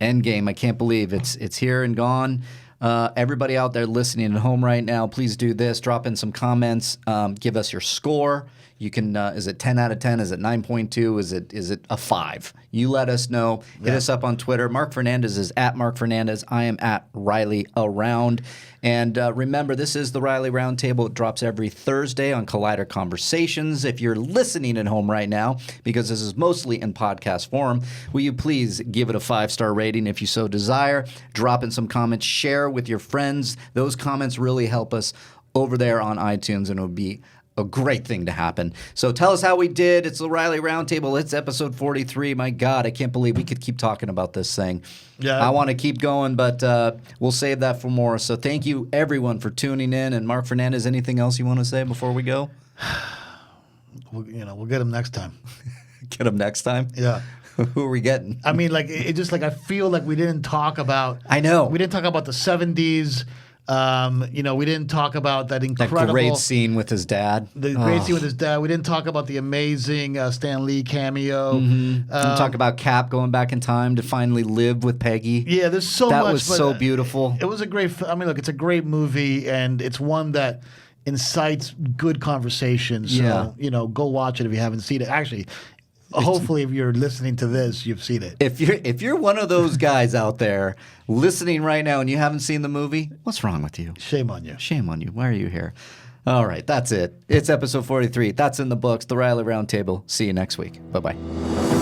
Endgame. I can't believe it's here and gone. Everybody out there listening at home right now, please do this. Drop in some comments. Give us your score. You can, is it 10 out of 10? Is it 9.2? Is it a 5? You let us know. Hit us up on Twitter. Marc Fernandez is at Marc Fernandez. I am at Reilly Around. And remember, this is the Reilly Roundtable. It drops every Thursday on Collider Conversations. If you're listening at home right now, because this is mostly in podcast form, will you please give it a 5-star rating if you so desire? Drop in some comments. Share with your friends. Those comments really help us over there on iTunes, and it would be a great thing to happen. So tell us how we did. It's the Reilly Roundtable. It's episode 43. My God, I can't believe we could keep talking about this thing. Yeah. I want to keep going, but we'll save that for more. So thank you, everyone, for tuning in. And Marc Fernandez, anything else you want to say before we go? We'll get him next time. Get him next time? Yeah. Who are we getting? I mean, like, it just, like, I feel like we didn't talk about... I know. We didn't talk about the 70s. We didn't talk about that incredible... That great scene with his dad. The great scene with his dad. We didn't talk about the amazing Stan Lee cameo. We talk about Cap going back in time to finally live with Peggy. Yeah, there's so much. That was so beautiful. It was a great... I mean, look, it's a great movie, and it's one that incites good conversations. So, go watch it if you haven't seen it. Actually... Hopefully, if you're listening to this, you've seen it. If you're one of those guys out there listening right now and you haven't seen the movie, what's wrong with you? Shame on you. Shame on you. Why are you here? All right, that's it. It's episode 43. That's in the books. The Reilly Roundtable. See you next week. Bye-bye.